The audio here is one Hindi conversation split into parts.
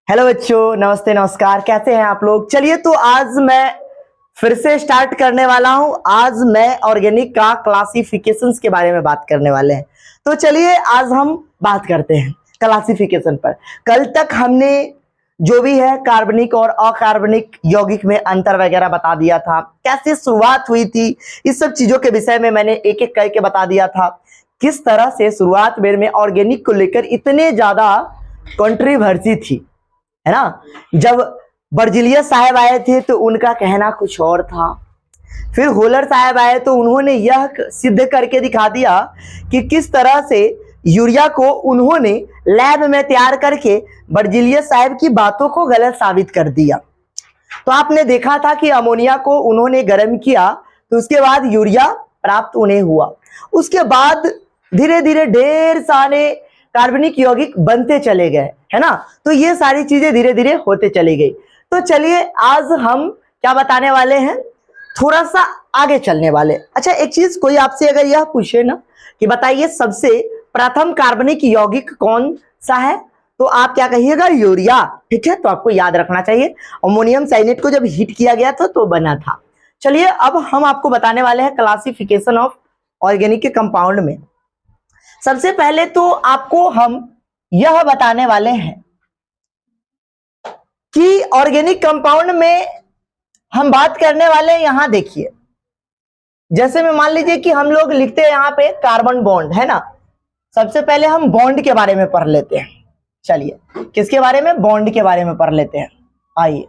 हेलो बच्चों, नमस्ते नमस्कार। कैसे हैं आप लोग? चलिए, तो आज मैं फिर से स्टार्ट करने वाला हूं। आज मैं ऑर्गेनिक का क्लासिफिकेशंस के बारे में बात करने वाले हैं। तो चलिए आज हम बात करते हैं क्लासिफिकेशन पर। कल तक हमने जो भी है कार्बनिक और अकार्बनिक यौगिक में अंतर वगैरह बता दिया था, कैसे शुरुआत हुई थी, इस सब चीजों के विषय में मैंने एक एक करके बता दिया था। किस तरह से शुरुआत में ऑर्गेनिक को लेकर इतने ज्यादा कंट्रोवर्सी थी, है ना। जब बर्जिलियस साहब आए थे तो उनका कहना कुछ और था। फिर होलर साहब आए तो उन्होंने यह सिद्ध करके दिखा दिया कि किस तरह से यूरिया को उन्होंने लैब में तैयार करके बर्जिलियस साहब की बातों को गलत साबित कर दिया। तो आपने देखा था कि अमोनिया को उन्होंने गर्म किया तो उसके बाद यूरिया प्राप्त उन्हें हुआ। उसके बाद धीरे धीरे ढेर सारे कार्बनिक यौगिक बनते चले गए, है ना। तो ये सारी चीजें धीरे धीरे होते चली गई। तो चलिए आज हम क्या बताने वाले हैं, थोड़ा सा आगे चलने वाले। अच्छा, एक चीज कोई आपसे अगर यह पूछे ना कि बताइए सबसे प्रथम कार्बनिक यौगिक कौन सा है, तो आप क्या कहिएगा? यूरिया। ठीक है, तो आपको याद रखना चाहिए अमोनियम साइनेट को जब हीट किया गया था तो बना था। चलिए अब हम आपको बताने वाले हैं क्लासिफिकेशन ऑफ ऑर्गेनिक के कंपाउंड में। सबसे पहले तो आपको हम यह बताने वाले हैं कि ऑर्गेनिक कंपाउंड में हम बात करने वाले हैं। यहां देखिए, जैसे में मान लीजिए कि हम लोग लिखते हैं यहां पे कार्बन बॉन्ड, है ना। सबसे पहले हम बॉन्ड के बारे में पढ़ लेते हैं। चलिए, किसके बारे में? बॉन्ड के बारे में पढ़ लेते हैं। आइए,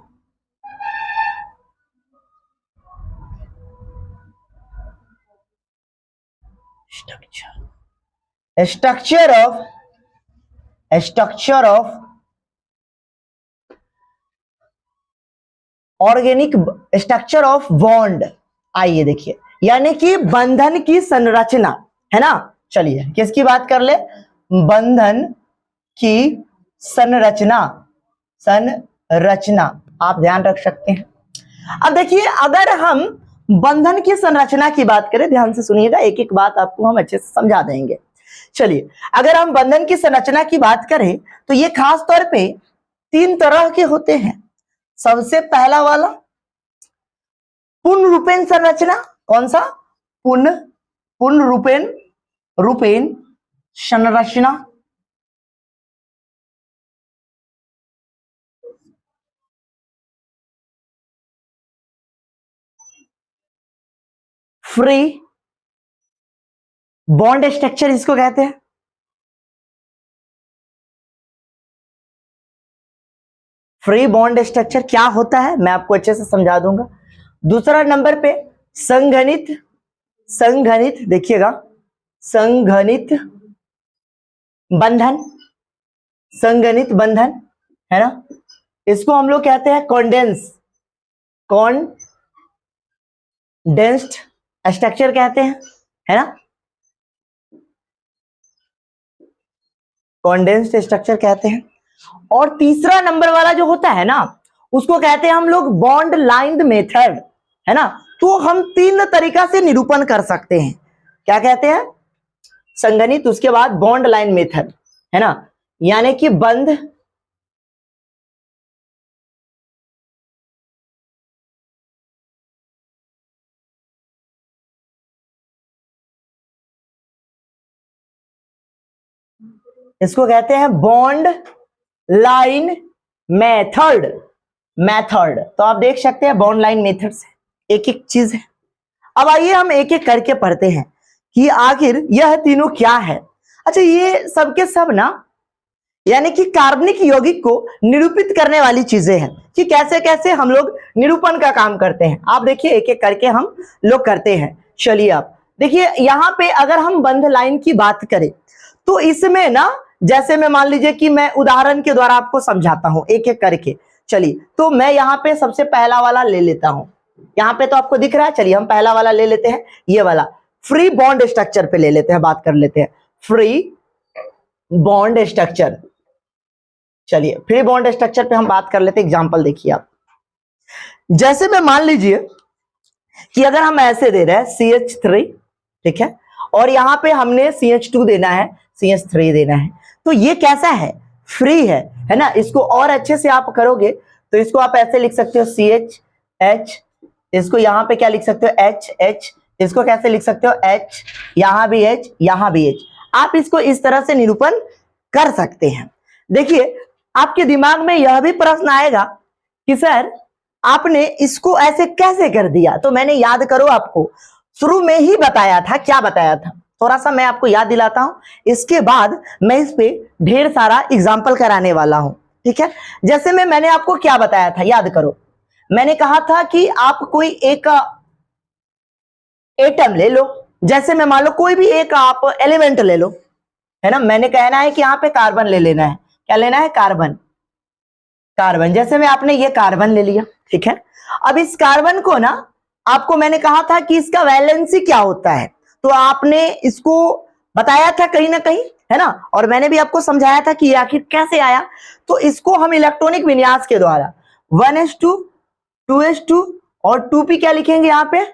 structure of organic, structure of bond. आइए देखिए, यानी कि बंधन की संरचना, है ना। चलिए किसकी बात कर ले? बंधन की संरचना। आप ध्यान रख सकते हैं। अब देखिए, अगर हम बंधन की संरचना की बात करें, ध्यान से सुनिएगा, एक एक बात आपको हम अच्छे से समझा देंगे। चलिए, अगर हम बंधन की संरचना की बात करें तो ये खास तौर पे 3 तरह के होते हैं। सबसे पहला वाला पुनरुपेन संरचना। कौन सा? पुनरुपेन संरचना। फ्री बॉन्ड स्ट्रक्चर इसको कहते हैं। फ्री बॉन्ड स्ट्रक्चर क्या होता है मैं आपको अच्छे से समझा दूंगा। दूसरा नंबर पे संघनित देखिएगा, संघनित बंधन, है ना। इसको हम लोग कहते हैं कॉन्डेंस्ड स्ट्रक्चर कहते हैं, है ना। कॉन्डेंस्ड स्ट्रक्चर कहते हैं। और तीसरा नंबर वाला जो होता है ना, उसको कहते हैं हम लोग बॉन्ड लाइंड मेथड, है ना। तो हम 3 तरीका से निरूपण कर सकते हैं। क्या कहते हैं? संघनित, उसके बाद बॉन्ड लाइन मेथड, है ना। यानी कि बंध इसको कहते हैं बॉन्ड लाइन मेथड। तो आप देख सकते हैं बॉन्ड लाइन मेथड से एक एक चीज है। अब आइए हम एक एक करके पढ़ते हैं कि आखिर यह तीनों क्या है। अच्छा, ये सबके सब ना, यानी कि कार्बनिक यौगिक को निरूपित करने वाली चीजें हैं कि कैसे कैसे हम लोग निरूपण का काम करते हैं। आप देखिए, एक एक करके हम लोग करते हैं। चलिए आप देखिए, यहां पे अगर हम बंध लाइन की बात करें तो इसमें ना, जैसे मैं मान लीजिए कि मैं उदाहरण के द्वारा आपको समझाता हूं एक एक करके। चलिए, तो मैं यहां पे सबसे पहला वाला ले लेता हूं। यहां पे तो आपको दिख रहा है। चलिए हम पहला वाला ले लेते हैं, ये वाला फ्री बॉन्ड स्ट्रक्चर पे ले लेते हैं, बात कर लेते हैं। Free bond structure. चलिए फ्री बॉन्ड स्ट्रक्चर पे हम बात कर लेते हैं। एग्जांपल देखिए आप, जैसे में मान लीजिए कि अगर हम ऐसे दे रहे हैं CH3, ठीक है, और यहां पे हमने CH2 देना है, CH3 देना है, तो ये कैसा है? फ्री है ना। इसको और अच्छे से आप करोगे तो इसको आप ऐसे लिख सकते हो CH, इसको यहाँ पे क्या लिख सकते हो H, इसको कैसे लिख सकते हो H, यहां भी H, यहां भी H। आप इसको इस तरह से निरूपण कर सकते हैं। देखिए आपके दिमाग में यह भी प्रश्न आएगा कि सर आपने इसको ऐसे कैसे कर दिया। तो मैंने याद करो आपको शुरू में ही बताया था, क्या बताया था, थोड़ा सा मैं आपको याद दिलाता हूं, इसके बाद मैं इस पे ढेर सारा एग्जाम्पल कराने वाला हूं। ठीक है, जैसे मैंने आपको क्या बताया था, याद करो। मैंने कहा था कि आप कोई एक एटम ले लो, जैसे मैं मान लो कोई भी एक आप एलिमेंट ले लो, है ना। मैंने कहना है कि यहां पे कार्बन ले लेना है, क्या लेना है, कार्बन। जैसे में आपने ये कार्बन ले लिया, ठीक है। अब इस कार्बन को ना आपको मैंने कहा था कि इसका वैलेंसी क्या होता है, तो आपने इसको बताया था कहीं ना कहीं, है ना। और मैंने भी आपको समझाया था कि ये आखिर कैसे आया। तो इसको हम इलेक्ट्रॉनिक विन्यास के द्वारा 1s2 2s2 और 2p क्या लिखेंगे, यहाँ पे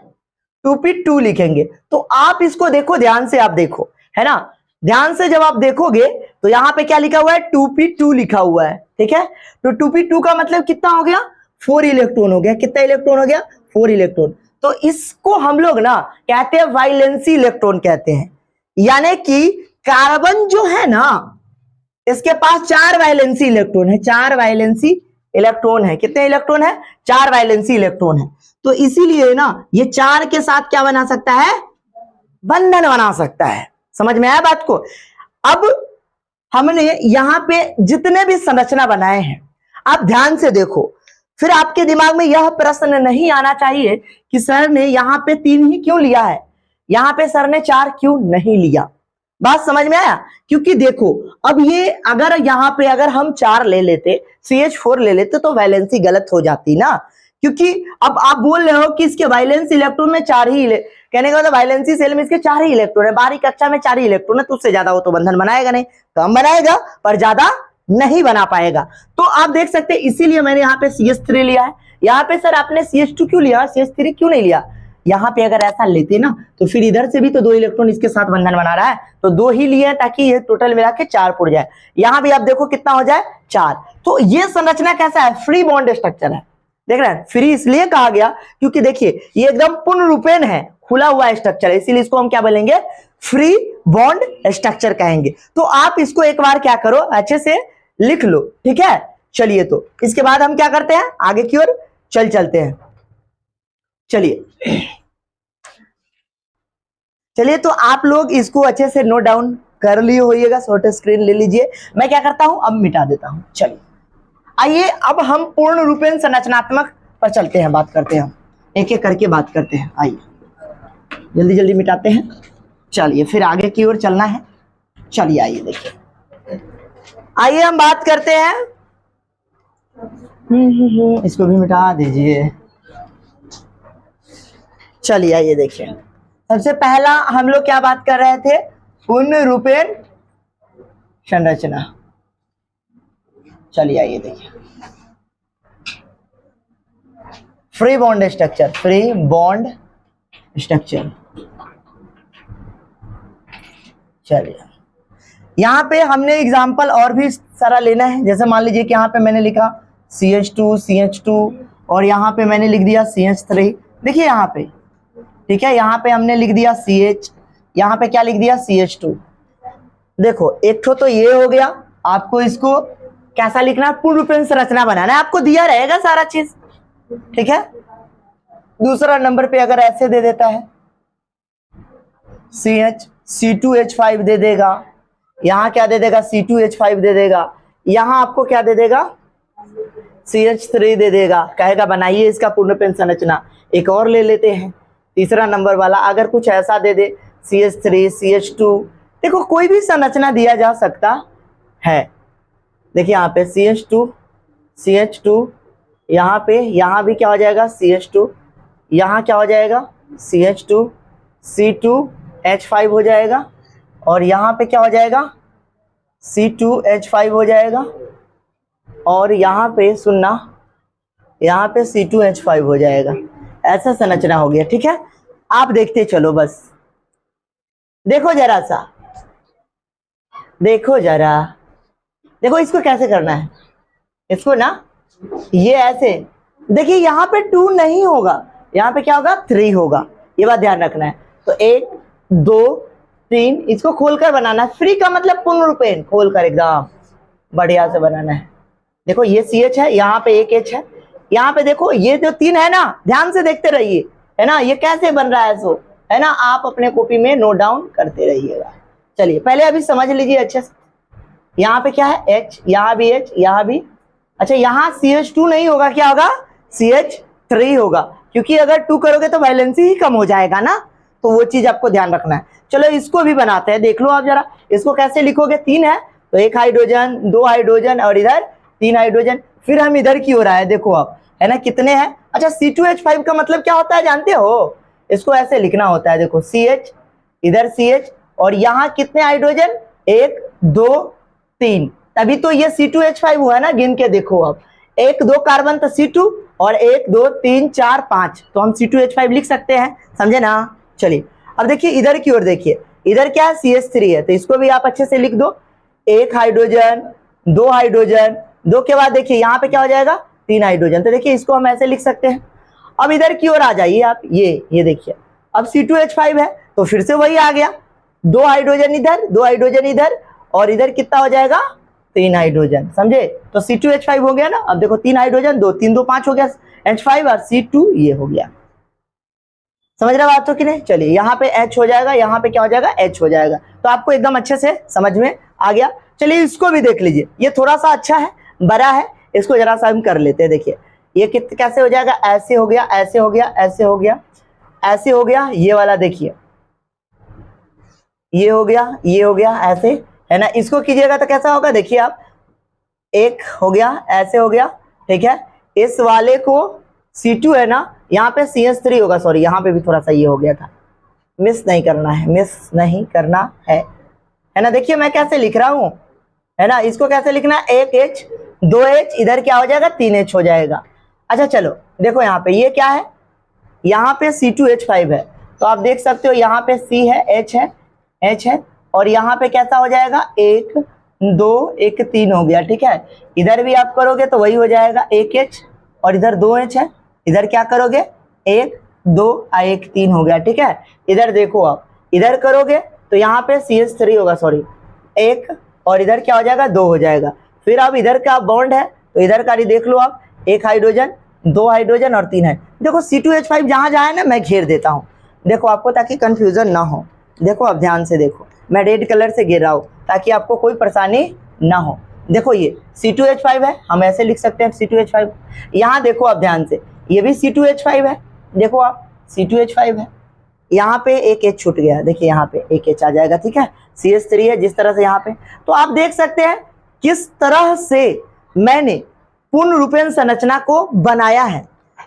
2p2 लिखेंगे। तो आप इसको देखो ध्यान से, आप देखो, है ना। ध्यान से जब आप देखोगे तो यहां पे क्या लिखा हुआ है, 2p2 लिखा हुआ है, ठीक है। तो 2p2 का मतलब कितना हो गया, 4 इलेक्ट्रॉन हो गया। कितना इलेक्ट्रॉन हो गया, 4 इलेक्ट्रॉन। तो इसको हम लोग ना कहते हैं वाइलेंसी इलेक्ट्रॉन कहते हैं। यानी कि कार्बन जो है ना, इसके पास 4 वाइलेंसी इलेक्ट्रॉन है, 4 वाइलेंसी इलेक्ट्रॉन है। कितने इलेक्ट्रॉन है, 4 वाइलेंसी इलेक्ट्रॉन है। तो इसीलिए ना ये 4 के साथ क्या बना सकता है, बंधन बना सकता है। समझ में आया बात को। अब हमने यहां पे जितने भी संरचना बनाए हैं, आप ध्यान से देखो, फिर आपके दिमाग में यह प्रश्न नहीं आना चाहिए कि सर ने यहां पे 3 ही क्यों लिया है, यहां पे सर ने 4 क्यों नहीं लिया। बात समझ में आया। क्योंकि देखो अब ये अगर यहां पे अगर हम 4 ले लेते, CH4 ले लेते, तो वैलेंसी गलत हो जाती ना। क्योंकि अब आप बोल रहे हो कि इसके वाइलेंस इलेक्ट्रॉन में 4 ही, कहने का मतलब वाइलेंसी सेल में इसके 4 ही इलेक्ट्रॉन है, बाहरी कक्षा में 4 ही इलेक्ट्रॉन है, तो उससे ज्यादा वो तो बंधन बनाएगा नहीं, कम बनाएगा पर ज्यादा नहीं बना पाएगा। तो आप देख सकते हैं, इसीलिए मैंने यहाँ पे CH3 लिया है। यहाँ पे सर आपने CH2 क्यों लिया, CH3 क्यों नहीं लिया। यहाँ पे अगर ऐसा लेते ना तो फिर इधर से भी तो 2 इलेक्ट्रॉन इसके साथ बंधन बना रहा है, तो 2 ही लिए ताकि ये टोटल मिला के 4 पुड़ जाए। यहाँ भी आप देखो कितना हो जाए, 4। तो ये संरचना कैसा है, फ्री बॉन्ड स्ट्रक्चर है। देख रहे हैं, फ्री इसलिए कहा गया क्योंकि देखिए ये एकदम पूर्ण रूपेण है, खुला हुआ स्ट्रक्चर है, इसीलिए इसको हम क्या बोलेंगे, फ्री बॉन्ड स्ट्रक्चर कहेंगे। तो आप इसको एक बार क्या करो, अच्छे से लिख लो, ठीक है। चलिए तो इसके बाद हम क्या करते हैं, आगे की ओर चलते हैं। चलिए तो आप लोग इसको अच्छे से नोट डाउन कर लिए होइएगा, शॉर्ट स्क्रीन ले लीजिए। मैं क्या करता हूं, अब मिटा देता हूं। चलिए आइए अब हम पूर्ण रूपेण संरचनात्मक पर चलते हैं, बात करते हैं, एक एक करके बात करते हैं। आइए जल्दी जल्दी मिटाते हैं। चलिए फिर आगे की ओर चलना है। चलिए आइए देखिए, आइए हम बात करते हैं। इसको भी मिटा दीजिए। चलिए आइए देखिए, सबसे पहला हम लोग क्या बात कर रहे थे, पूर्ण रूपेण संरचना। चलिए आइए देखिए, free bond structure, free bond structure. चलिए यहां पे हमने एग्जांपल और भी सारा लेना है। जैसे मान लीजिए कि यहाँ पे मैंने लिखा CH2 और यहाँ पे मैंने लिख दिया CH3। देखिए यहाँ पे, ठीक है, यहाँ पे हमने लिख दिया CH, यहाँ पे क्या लिख दिया CH2। देखो एक तो ये हो गया। आपको इसको कैसा लिखना है, पूर्ण रूपेण संरचना बनाना है, आपको दिया रहेगा सारा चीज, ठीक है। दूसरा नंबर पे अगर ऐसे दे देता है C2H5 दे देगा, यहां क्या दे देगा, C2H5 दे देगा, यहां आपको क्या दे देगा, CH3 दे देगा, कहेगा बनाइए इसका पूर्ण रूपेण संरचना। एक और ले लेते हैं, तीसरा नंबर वाला अगर कुछ ऐसा दे दे CH3 CH2, देखो कोई भी संरचना दिया जा सकता है। देखिए यहाँ पे CH2 यहाँ पे, यहाँ भी क्या हो जाएगा CH2, यहाँ क्या हो जाएगा CH2, C2H5 हो जाएगा, और यहाँ पे क्या हो जाएगा C2H5 हो जाएगा, और यहाँ पे सुनना, यहाँ पे C2H5 हो जाएगा। ऐसा संरचना हो गया, ठीक है। आप देखते चलो, बस देखो जरा सा, देखो जरा, देखो इसको कैसे करना है, इसको ना ये ऐसे, देखिए यहाँ पे 2 नहीं होगा, यहाँ पे क्या होगा 3 होगा, ये बात ध्यान रखना है। तो 1 2 3 इसको खोलकर बनाना है, फ्री का मतलब पूर्ण रूपेण खोलकर एकदम बढ़िया से बनाना है। देखो ये CH है, यहाँ पे एक H है, यहाँ पे देखो ये जो 3 है ना, ध्यान से देखते रहिए, है ना, ये कैसे बन रहा है, सो है ना, आप अपने कॉपी में नोट डाउन करते रहिएगा। चलिए पहले अभी समझ लीजिए अच्छे से, यहाँ पे क्या है H, यहाँ भी H, यहाँ भी, अच्छा यहाँ CH2 नहीं होगा, क्या होगा CH3 होगा, क्योंकि अगर 2 करोगे तो वैलेंसी ही कम हो जाएगा ना, तो वो चीज आपको ध्यान रखना है। चलो इसको भी बनाते हैं, देख लो आप जरा, इसको कैसे लिखोगे, 3 है तो 1 हाइड्रोजन 2 हाइड्रोजन और इधर 3 हाइड्रोजन, फिर हम इधर की ओर आए, देखो आप, है ना, कितने हैं, अच्छा C2H5 का मतलब क्या होता है जानते हो, इसको ऐसे लिखना होता है, देखो CH इधर CH और यहाँ कितने हाइड्रोजन 1 2 3, तभी तो ये C2H5 हुआ ना, गिन के देखो आप, 1 2 कार्बन तो C2 और 1 2 3 4 5, तो हम C2H5 लिख सकते हैं, समझे ना। चलिए अब देखिए इधर की ओर, देखिए इधर क्या है CH3 है, तो इसको भी आप अच्छे से लिख दो, 1 हाइड्रोजन 2 हाइड्रोजन, 2 के बाद देखिए यहाँ पे क्या हो जाएगा 3 हाइड्रोजन, तो देखिए इसको हम ऐसे लिख सकते हैं। अब इधर की ओर आ जाइए आप, ये देखिए, अब C2H5 है तो फिर से वही आ गया, 2 हाइड्रोजन इधर 2 हाइड्रोजन इधर और इधर कितना हो जाएगा 3 हाइड्रोजन, समझे, तो C2H5 हो गया ना। अब देखो 3 हाइड्रोजन 2 3 2 5 हो गया H5 और C2 ये हो गया, समझ रहे बात तो कि नहीं। चलिए यहाँ पे H हो जाएगा, यहाँ पे क्या हो जाएगा H हो जाएगा, तो आपको एकदम अच्छे से समझ में आ गया। चलिए इसको भी देख लीजिए, ये थोड़ा सा अच्छा है, बड़ा है, इसको जरा सा हम कर लेते हैं। देखिए ये कैसे हो जाएगा, ऐसे हो गया, ऐसे हो गया, ऐसे हो गया, ऐसे हो गया, ये वाला देखिए ये हो गया, ये हो गया, ऐसे, है ना। इसको कीजिएगा तो कैसा होगा, देखिए आप, एक हो गया, ऐसे हो गया, ठीक है। इस वाले को C2 है ना, यहाँ पे CH3 होगा, सॉरी यहाँ पे भी थोड़ा सा ये हो गया था, मिस नहीं करना है, मिस नहीं करना है ना। देखिए मैं कैसे लिख रहा हूँ, है ना, इसको कैसे लिखना है, 1H 2H, इधर क्या हो जाएगा 3H हो जाएगा। अच्छा चलो देखो यहाँ पे ये क्या है, यहाँ पे C2H5 है, तो आप देख सकते हो यहाँ पे C है, H है और यहाँ पे कैसा हो जाएगा 1 2 1 3 हो गया, ठीक है। इधर भी आप करोगे तो वही हो जाएगा 1H और इधर 2H है, इधर क्या करोगे 1 2 1 3 हो गया, ठीक है। इधर देखो आप, इधर करोगे तो यहाँ पे CH3 होगा, सॉरी 1 और इधर क्या हो जाएगा 2 हो जाएगा। फिर अब इधर का बॉन्ड है तो इधर का भी देख लो आप, 1 हाइड्रोजन 2 हाइड्रोजन और 3 है। देखो C2H5 जहाँ जहाँ है ना मैं घेर देता हूँ, देखो आपको, ताकि कंफ्यूजन ना हो। देखो आप ध्यान से देखो, मैं रेड कलर से घेर रहा हूँ ताकि आपको कोई परेशानी ना हो। देखो ये C2H5 है, हम ऐसे लिख सकते हैं C2H5। यहाँ देखो आप ध्यान से, ये भी C2H5 है, देखो आप C2H5 है, यहाँ पे एक H छूट गया, देखिए यहाँ पे एक H आ जाएगा, ठीक है। CH3 है जिस तरह से यहाँ पे, तो आप देख सकते हैं किस तरह से मैंने पूर्ण रूपेण संरचना को बनाया है,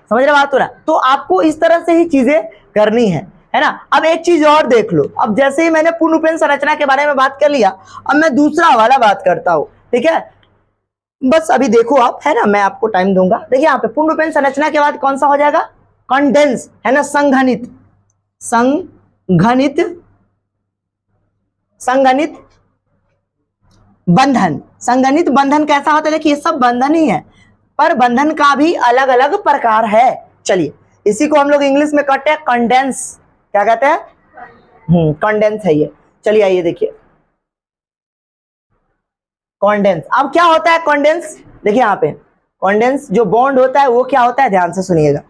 समझ रहे बात हो रहा। तो आपको इस तरह से ही चीजें करनी है ना। अब एक चीज और देख लो, अब जैसे ही मैंने पूर्ण रूपेण संरचना के बारे में बात कर लिया, अब मैं दूसरा वाला बात करता हूं, ठीक है। बस अभी देखो आप, है ना, मैं आपको टाइम दूंगा। देखिए यहाँ पे पूर्ण रूपेण संरचना के बाद कौन सा हो जाएगा, कंडेंस, है ना, संघनित, संघनित, संघनित बंधन। संघनित बंधन कैसा होता है, देखिए ये सब बंधन ही है, पर बंधन का भी अलग अलग प्रकार है। चलिए इसी को हम लोग इंग्लिश में कहते हैं कंडेंस, क्या कहते हैं, कंडेंस है ये। चलिए आइए देखिए कंडेंस। अब क्या होता है कंडेंस, देखिए यहाँ पे कंडेंस जो बॉन्ड होता है वो क्या होता है, ध्यान से सुनिएगा।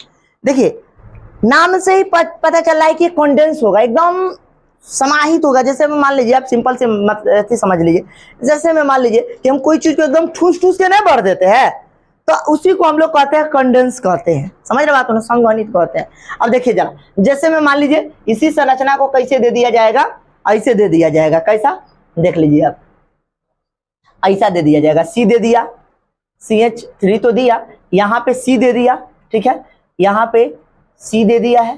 देखिए नाम से ही पता चल रहा है कि कंडेंस होगा, एकदम समाहित होगा। जैसे में मान लीजिए, आप सिंपल से समझ लीजिए, जैसे में मान लीजिए कि हम कोई चीज को एकदम ठूस ठूस के नहीं भर देते हैं, तो उसी को हम लोग कहते हैं कंडेंस कहते हैं, समझ रहे बात हो ना, संघनित कहते हैं। अब देखिए जरा, जैसे में मान लीजिए इसी संरचना को कैसे दे दिया जाएगा, ऐसे दे दिया जाएगा, कैसा देख लीजिए आप, ऐसा दे दिया जाएगा, C दे दिया, CH3 तो दिया, यहाँ पे C दे दिया, ठीक है, यहाँ पे C दे दिया है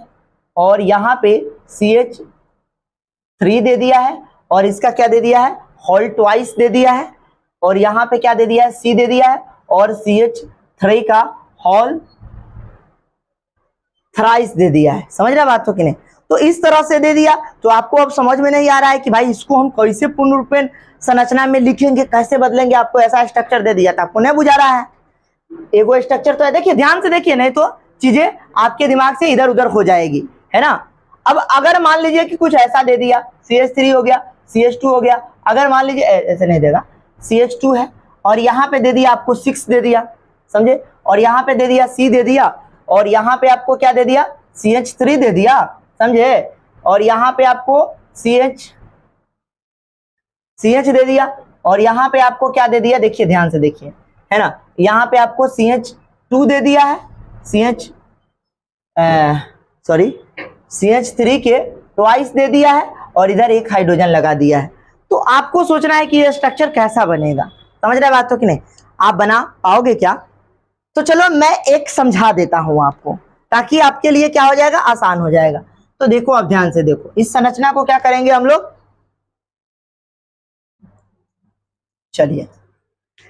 और यहाँ पे CH3 दे दिया है और इसका क्या दे दिया है, होल ट्वाइस दे दिया है और यहाँ पे क्या दे दिया है, C दे दिया है और CH3 का होल थ्राइस दे दिया है, समझ रहे बात हो कि नहीं। तो इस तरह से दे दिया। तो आपको अब समझ में नहीं आ रहा है कि भाई इसको हम कैसे पूर्ण रूपेण संरचना में लिखेंगे, कैसे बदलेंगे। आपको ऐसा स्ट्रक्चर दे दिया था, आपको नहीं बुझा रहा है। एगो स्ट्रक्चर तो है, देखिए ध्यान से देखिए, नहीं तो चीजें आपके दिमाग से इधर उधर हो जाएगी, है ना। अब अगर मान लीजिए कि कुछ ऐसा दे दिया, CH3 हो गया, CH2 हो गया। अगर मान लीजिए ऐसे नहीं देगा, CH2 है और यहाँ पे दे दिया आपको 6 दे दिया, समझे, और यहाँ पे दे दिया C दे दिया, और यहाँ पे आपको क्या दे दिया, CH3 दे दिया, समझे, और यहाँ पे आपको CH दे दिया, और यहाँ पे आपको क्या दे दिया, देखिए ध्यान से देखिए, है ना, यहाँ पे आपको CH2 दे दिया है, CH3 के ट्वाइस दे दिया है, और इधर एक हाइड्रोजन लगा दिया है। तो आपको सोचना है कि ये स्ट्रक्चर कैसा बनेगा, समझ रहे बात तो कि नहीं। आप बना पाओगे क्या? तो चलो मैं एक समझा देता हूं आपको, ताकि आपके लिए क्या हो जाएगा, आसान हो जाएगा। तो देखो, अब ध्यान से देखो, इस संरचना को क्या करेंगे हम लोग, चलिए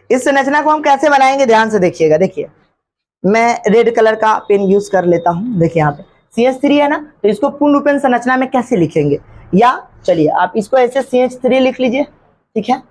इस संरचना को हम कैसे बनाएंगे, ध्यान से देखिएगा। देखिए मैं रेड कलर का पेन यूज कर लेता हूं। देखिए यहाँ पे CH3 है ना, तो इसको पूर्ण रूपेण संरचना में कैसे लिखेंगे, या चलिए आप इसको ऐसे CH3 लिख लीजिए, ठीक है।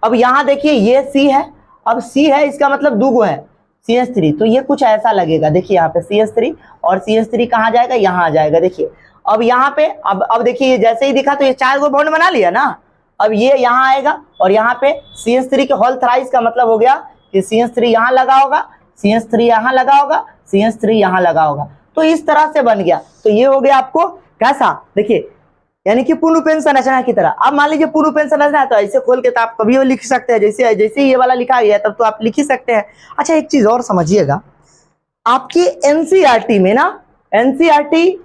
अब यहाँ देखिए ये C है, अब C है, इसका मतलब दो गो है CH3, तो ये कुछ ऐसा लगेगा। देखिए यहाँ पे CH3 और CH3 कहाँ जाएगा, यहाँ आ जाएगा। देखिए अब यहाँ पे अब देखिए ये जैसे ही दिखा तो ये 4 गो बॉन्ड बना लिया ना। अब ये यहाँ आएगा और यहाँ पे CH3 के होल थ्राइस का मतलब हो गया कि CH3 यहाँ लगा होगा, CH3 यहाँ लगा होगा, CH3 यहाँ लगा होगा। तो इस तरह से बन गया। तो ये हो गया आपको कैसा, देखिए यानी कि पूर्ण रूपेण संरचना की तरह। अब मान लीजिए पूर्ण रूपेण संरचना है तो ऐसे खोल के तो आप कभी लिख सकते हैं, जैसे ये वाला लिखा गया है तब तो आप लिख ही सकते हैं। अच्छा एक चीज और समझिएगा, आपकी NCERT में ना, NCERT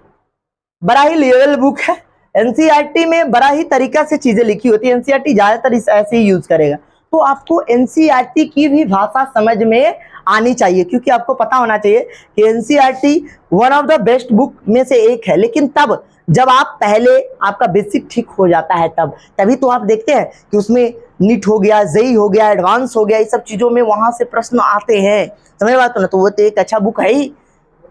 बड़ा ही लेवल बुक है, NCERT में बड़ा ही तरीका से चीजें लिखी होती है। NCERT ज्यादातर ऐसे ही यूज करेगा। तो आपको NCERT की भी भाषा समझ में आनी चाहिए, क्योंकि आपको पता होना चाहिए कि NCERT one of the best book में से एक है। लेकिन तब जब आप पहले आपका बेसिक ठीक हो जाता है तभी तो आप देखते हैं कि उसमें नीट हो गया, जेई हो गया, एडवांस हो गया, ये सब चीजों में वहां से प्रश्न आते हैं, समझ बात तो ना। तो वो तो एक अच्छा बुक है ही,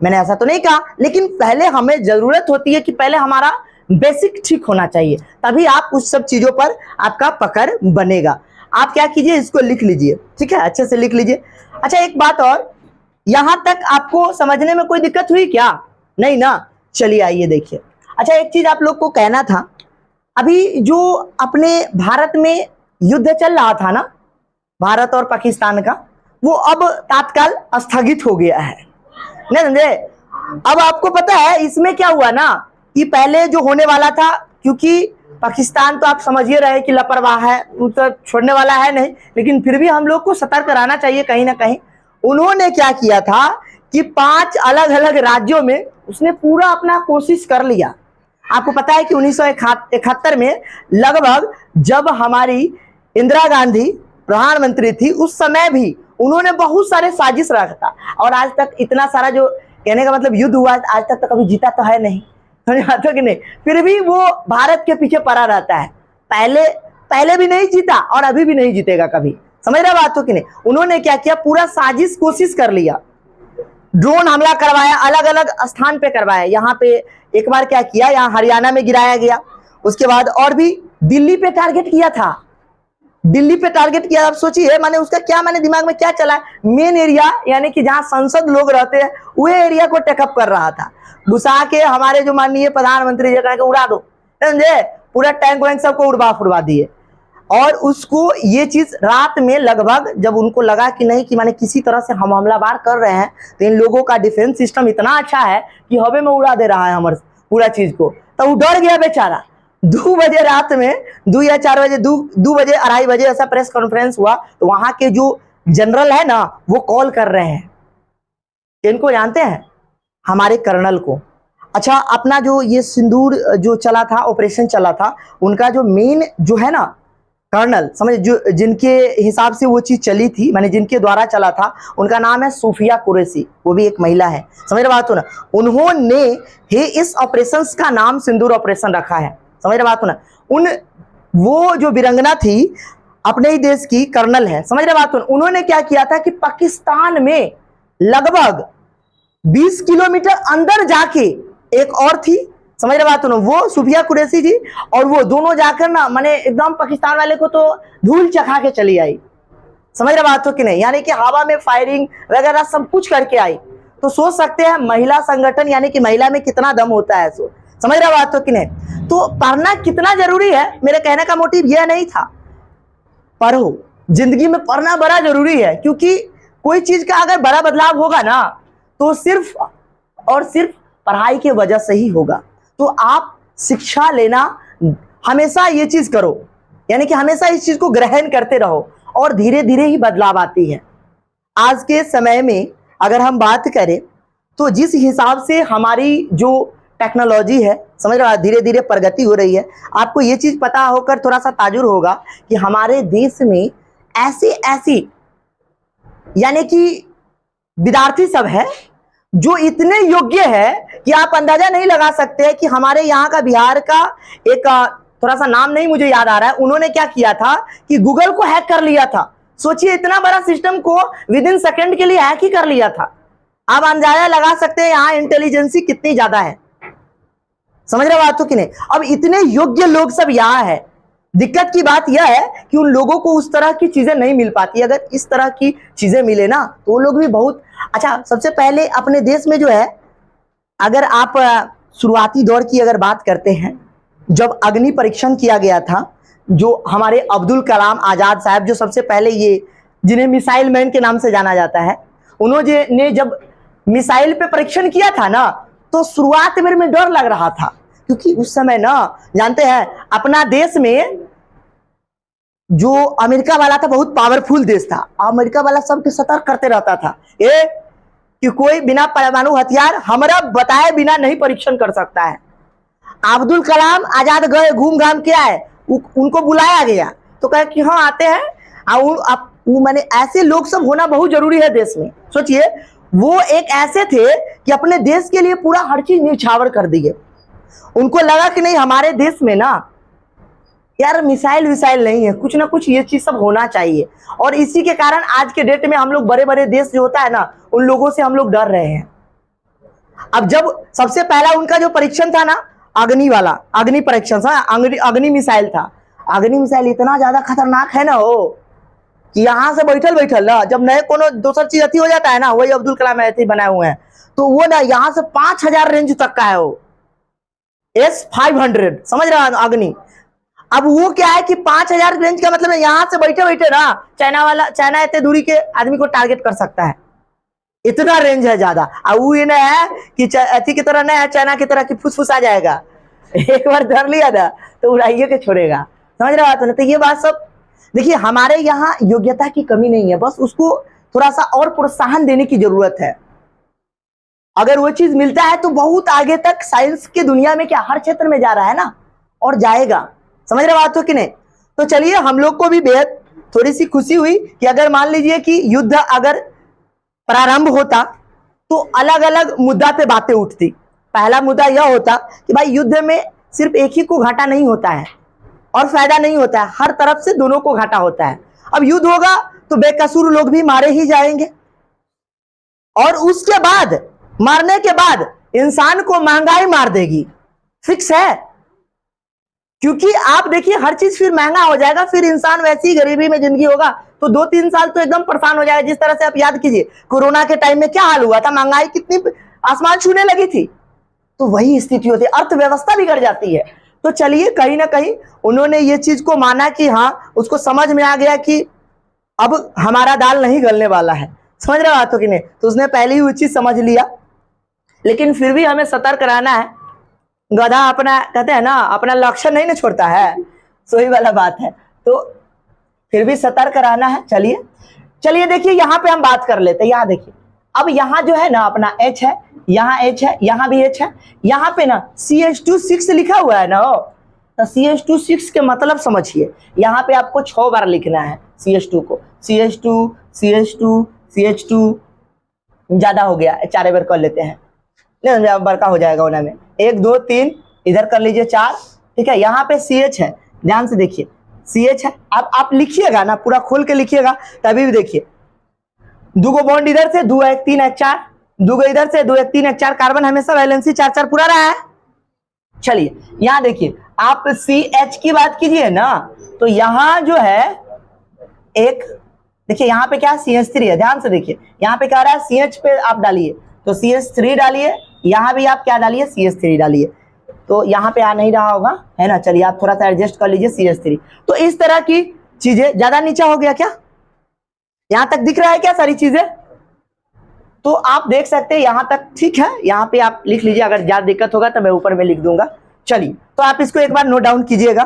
मैंने ऐसा तो नहीं कहा, लेकिन पहले हमें जरूरत होती है कि पहले हमारा बेसिक ठीक होना चाहिए, तभी आप उस सब चीजों पर आपका पकड़ बनेगा। आप क्या कीजिए, इसको लिख लीजिए, ठीक है, अच्छे से लिख लीजिए। अच्छा एक बात और, यहां तक आपको समझने में कोई दिक्कत हुई क्या? नहीं ना, चलिए आइए देखिए। अच्छा एक चीज आप लोग को कहना था, अभी जो अपने भारत में युद्ध चल रहा था ना, भारत और पाकिस्तान का, वो अब तात्काल स्थगित हो गया है, नहीं समझे। अब आपको पता है इसमें क्या हुआ ना, कि पहले जो होने वाला था, क्योंकि पाकिस्तान तो आप समझिए रहे कि लापरवाह है, वो तो छोड़ने वाला है नहीं, लेकिन फिर भी हम लोग को सतर्क रहना चाहिए कहीं ना कहीं। उन्होंने क्या किया था कि 5 अलग अलग राज्यों में उसने पूरा अपना कोशिश कर लिया। आपको पता है कि 1971 में लगभग जब हमारी इंदिरा गांधी प्रधानमंत्री थी, उस समय भी उन्होंने बहुत सारे साजिश रखा था, और आज तक इतना सारा जो कहने का मतलब युद्ध हुआ, आज तक तो कभी जीता तो है नहीं, समझ कि नहीं, फिर भी वो भारत के पीछे पड़ा रहता है। पहले भी नहीं जीता और अभी भी नहीं जीतेगा कभी, समझ रहे बात हो कि नहीं। उन्होंने क्या किया, पूरा साजिश कोशिश कर लिया, ड्रोन हमला करवाया, अलग अलग स्थान पे करवाया। यहाँ पे एक बार क्या किया, यहाँ हरियाणा में गिराया गया, उसके बाद और भी दिल्ली पे टारगेट किया था, दिल्ली पे टारगेट किया। आप सोचिए माने उसका क्या, माने दिमाग में क्या चला, मेन एरिया यानी कि जहां संसद लोग रहते हैं वह एरिया को टेकअप कर रहा था, घुसा के हमारे जो माननीय प्रधानमंत्री जी कहा उड़ा दो, समझे, पूरा टैंक वैंक सबको उड़वा दिए। और उसको ये चीज रात में लगभग जब उनको लगा कि नहीं कि माने किसी तरह से हम हमलावार कर रहे हैं, तो इन लोगों का डिफेंस सिस्टम इतना अच्छा है कि हवे में उड़ा दे रहा है हमारे पूरा चीज को, तो वो डर गया बेचारा। 2 बजे रात में, 2 या 4 बजे, 2 बजे 2:30 बजे ऐसा प्रेस कॉन्फ्रेंस हुआ, तो वहां के जो जनरल है ना वो कॉल कर रहे हैं, इनको जानते हैं, हमारे कर्नल को। अच्छा अपना जो ये सिंदूर जो चला था, ऑपरेशन चला था, उनका जो मेन जो है ना कर्नल, समझ, जो जिनके हिसाब से वो चीज चली थी, माने जिनके द्वारा चला था, उनका नाम है सूफिया कुरैशी, वो भी एक महिला है, समझ रहे बात हो ना। उन्होंने ही इस ऑपरेशन का नाम सिंदूर ऑपरेशन रखा है, समझ रहे बात हो ना। वो जो वीरंगना थी अपने ही देश की कर्नल है, समझ रहे बात हो ना। उन्होंने क्या किया था कि पाकिस्तान में लगभग 20 किलोमीटर अंदर जाके एक और थी, समझ रहे बात हो ना। वो सुफिया कुरैशी जी और वो दोनों जाकर ना मैंने एकदम पाकिस्तान वाले को तो धूल चखा के चली आई। समझ रहे बात हो कि नहीं, यानी कि हवा में फायरिंग वगैरह सब कुछ करके आई। तो सोच सकते हैं महिला संगठन यानी कि महिला में कितना दम होता है। सो समझ रहे बात हो कि नहीं। तो पढ़ना कितना जरूरी है, मेरे कहने का मोटिव यह नहीं था। पढ़ो, जिंदगी में पढ़ना बड़ा जरूरी है, क्योंकि कोई चीज का अगर बड़ा बदलाव होगा ना तो सिर्फ और सिर्फ पढ़ाई की वजह से ही होगा। तो आप शिक्षा लेना हमेशा ये चीज करो, यानी कि हमेशा इस चीज को ग्रहण करते रहो और धीरे धीरे ही बदलाव आती है। आज के समय में अगर हम बात करें तो जिस हिसाब से हमारी जो टेक्नोलॉजी है, समझ रहे हो, धीरे धीरे प्रगति हो रही है। आपको ये चीज पता होकर थोड़ा सा ताजुर होगा कि हमारे देश में ऐसी ऐसी यानी कि विद्यार्थी सब है जो इतने योग्य है कि आप अंदाजा नहीं लगा सकते कि हमारे यहाँ का बिहार का एक थोड़ा सा नाम नहीं मुझे याद आ रहा है, उन्होंने क्या किया था कि गूगल को हैक कर लिया था। सोचिए, इतना बड़ा सिस्टम को विद इन सेकेंड के लिए हैक ही कर लिया था। आप अंदाजा लगा सकते हैं यहाँ इंटेलिजेंसी कितनी ज्यादा है। समझ रहे बात हो कि नहीं। अब इतने योग्य लोग सब यहाँ है। दिक्कत की बात यह है कि उन लोगों को उस तरह की चीजें नहीं मिल पाती। अगर इस तरह की चीजें मिले ना तो वो लोग भी बहुत अच्छा। सबसे पहले अपने देश में जो है, अगर आप शुरुआती दौर की अगर बात करते हैं, जब अग्नि परीक्षण किया गया था, जो हमारे अब्दुल कलाम आजाद साहब, जो सबसे पहले ये जिन्हें मिसाइल मैन के नाम से जाना जाता है, उन्होंने जब मिसाइल पे परीक्षण किया था ना तो शुरुआत में डर लग रहा था, क्योंकि उस समय ना जानते हैं अपना देश में जो अमेरिका वाला था बहुत पावरफुल देश था। अमेरिका वाला सबके सतर्क करते रहता था ये कि कोई बिना परमाणु हथियार हमारा बताए बिना नहीं परीक्षण कर सकता है। अब्दुल कलाम आजाद गए, घूम घाम के आए, उनको बुलाया गया तो कहे कि हाँ आते हैं। मैंने ऐसे लोग सब होना बहुत जरूरी है देश में। सोचिए, वो एक ऐसे थे कि अपने देश के लिए पूरा हर चीज न्यौछावर कर दिए। उनको लगा कि नहीं, हमारे देश में ना यार मिसाइल विसाइल नहीं है, कुछ ना कुछ ये चीज सब होना चाहिए। और इसी के कारण आज के डेट में हम लोग बड़े बड़े देश जो होता है ना, उन लोगों से हम लोग डर रहे हैं। अब जब सबसे पहला उनका जो परीक्षण था ना, अग्नि वाला, अग्नि परीक्षण था, अग्नि मिसाइल था। अग्नि मिसाइल इतना ज्यादा खतरनाक है ना वो कि यहाँ से बैठल ना, जब नए कोनो दूसर चीज अति हो जाता है ना, वही अब्दुल कलाम ऐसे ही बनाए हुए हैं, तो वो ना यहाँ से 5000 रेंज तक का है वो S-500, समझ रहे हैं अग्नि। अब वो क्या है कि 5000 रेंज का मतलब यहाँ से बैठे ना चाइना इतने दूरी के आदमी को टारगेट कर सकता है, इतना रेंज है ज्यादा। अब वो ये ना है कि अति की तरह नहीं है, चाइना की तरह की फुसफुस आ जाएगा, एक बार धर लिया ना तो उड़ाइए के छोड़ेगा। समझ रहे बात हो ना। तो ये बात सब देखिए, हमारे यहाँ योग्यता की कमी नहीं है, बस उसको थोड़ा सा और प्रोत्साहन देने की जरूरत है। अगर वो चीज मिलता है तो बहुत आगे तक साइंस की दुनिया में क्या हर क्षेत्र में जा रहा है ना, और जाएगा। समझ रहे बात हो कि नहीं। तो चलिए, हम लोग को भी बेहद थोड़ी सी खुशी हुई कि अगर मान लीजिए कि युद्ध अगर प्रारंभ होता तो अलग अलग मुद्दा पे बातें उठती। पहला मुद्दा यह होता कि भाई युद्ध में सिर्फ एक ही को घाटा नहीं होता है और फायदा नहीं होता है, हर तरफ से दोनों को घाटा होता है। अब युद्ध होगा तो बेकसूर लोग भी मारे ही जाएंगे, और उसके बाद मारने के बाद इंसान को महंगाई मार देगी, फिक्स है। क्योंकि आप देखिए हर चीज फिर महंगा हो जाएगा, फिर इंसान वैसी गरीबी में जिंदगी होगा तो 2-3 साल तो एकदम परेशान हो जाएगा। जिस तरह से आप याद कीजिए कोरोना के टाइम में क्या हाल हुआ था, महंगाई कितनी आसमान छूने लगी थी। तो वही स्थिति होती है, अर्थव्यवस्था बिगड़ जाती है। तो चलिए, कहीं ना कहीं उन्होंने ये चीज को माना कि हाँ, उसको समझ में आ गया कि अब हमारा दाल नहीं गलने वाला है। समझ रहे बात हो कि नहीं। तो उसने पहले ही वो चीज समझ लिया, लेकिन फिर भी हमें सतर्क रहना है। गधा अपना कहते हैं ना, अपना लक्ष्य नहीं ना छोड़ता है, सोई वाला बात है। तो फिर भी सतर्क रहना है। चलिए देखिए, यहाँ पे हम बात कर लेते हैं। यहाँ देखिए, अब यहाँ जो है ना अपना H है, यहाँ H है, यहाँ भी H है, यहाँ पे ना CH2 6 लिखा हुआ है ना, तो CH2 6 के मतलब समझिए। यहाँ पे आपको 6 बार लिखना है CH2 को, CH2 ज्यादा हो गया, 4 बार कर लेते हैं, बड़का हो जाएगा होना में। 1 2 3 इधर कर लीजिए 4, ठीक है। यहाँ पे CH है, ध्यान से देखिए CH है। अब आप लिखिएगा ना, पूरा खोल के लिखिएगा, तभी भी देखिए 2 गो बॉन्ड इधर से, 2 1 3 1 4, 2 गो इधर से, 2 1 3 1 4, कार्बन हमेशा वैलेंसी 4 4 पूरा रहा है। चलिए यहां देखिए, आप CH की बात कीजिए ना, तो यहां जो है एक, देखिए यहां पे क्या CH3 है, ध्यान से देखिए, यहां पे क्या रहा है CH पे आप डालिए तो CH3 डालिए, यहां भी आप क्या डालिए CH3 डालिए, तो यहां पे आ नहीं रहा होगा, है ना। चलिए आप थोड़ा सा एडजस्ट कर लीजिए CH3। तो इस तरह की चीजें, ज्यादा नीचा हो गया क्या, यहां तक दिख रहा है क्या सारी चीजें, तो आप देख सकते हैं यहां तक ठीक है, यहां पे आप लिख लीजिए, अगर ज्यादा दिक्कत होगा तो मैं ऊपर में लिख दूंगा। चलिए तो आप इसको एक बार नोट डाउन कीजिएगा।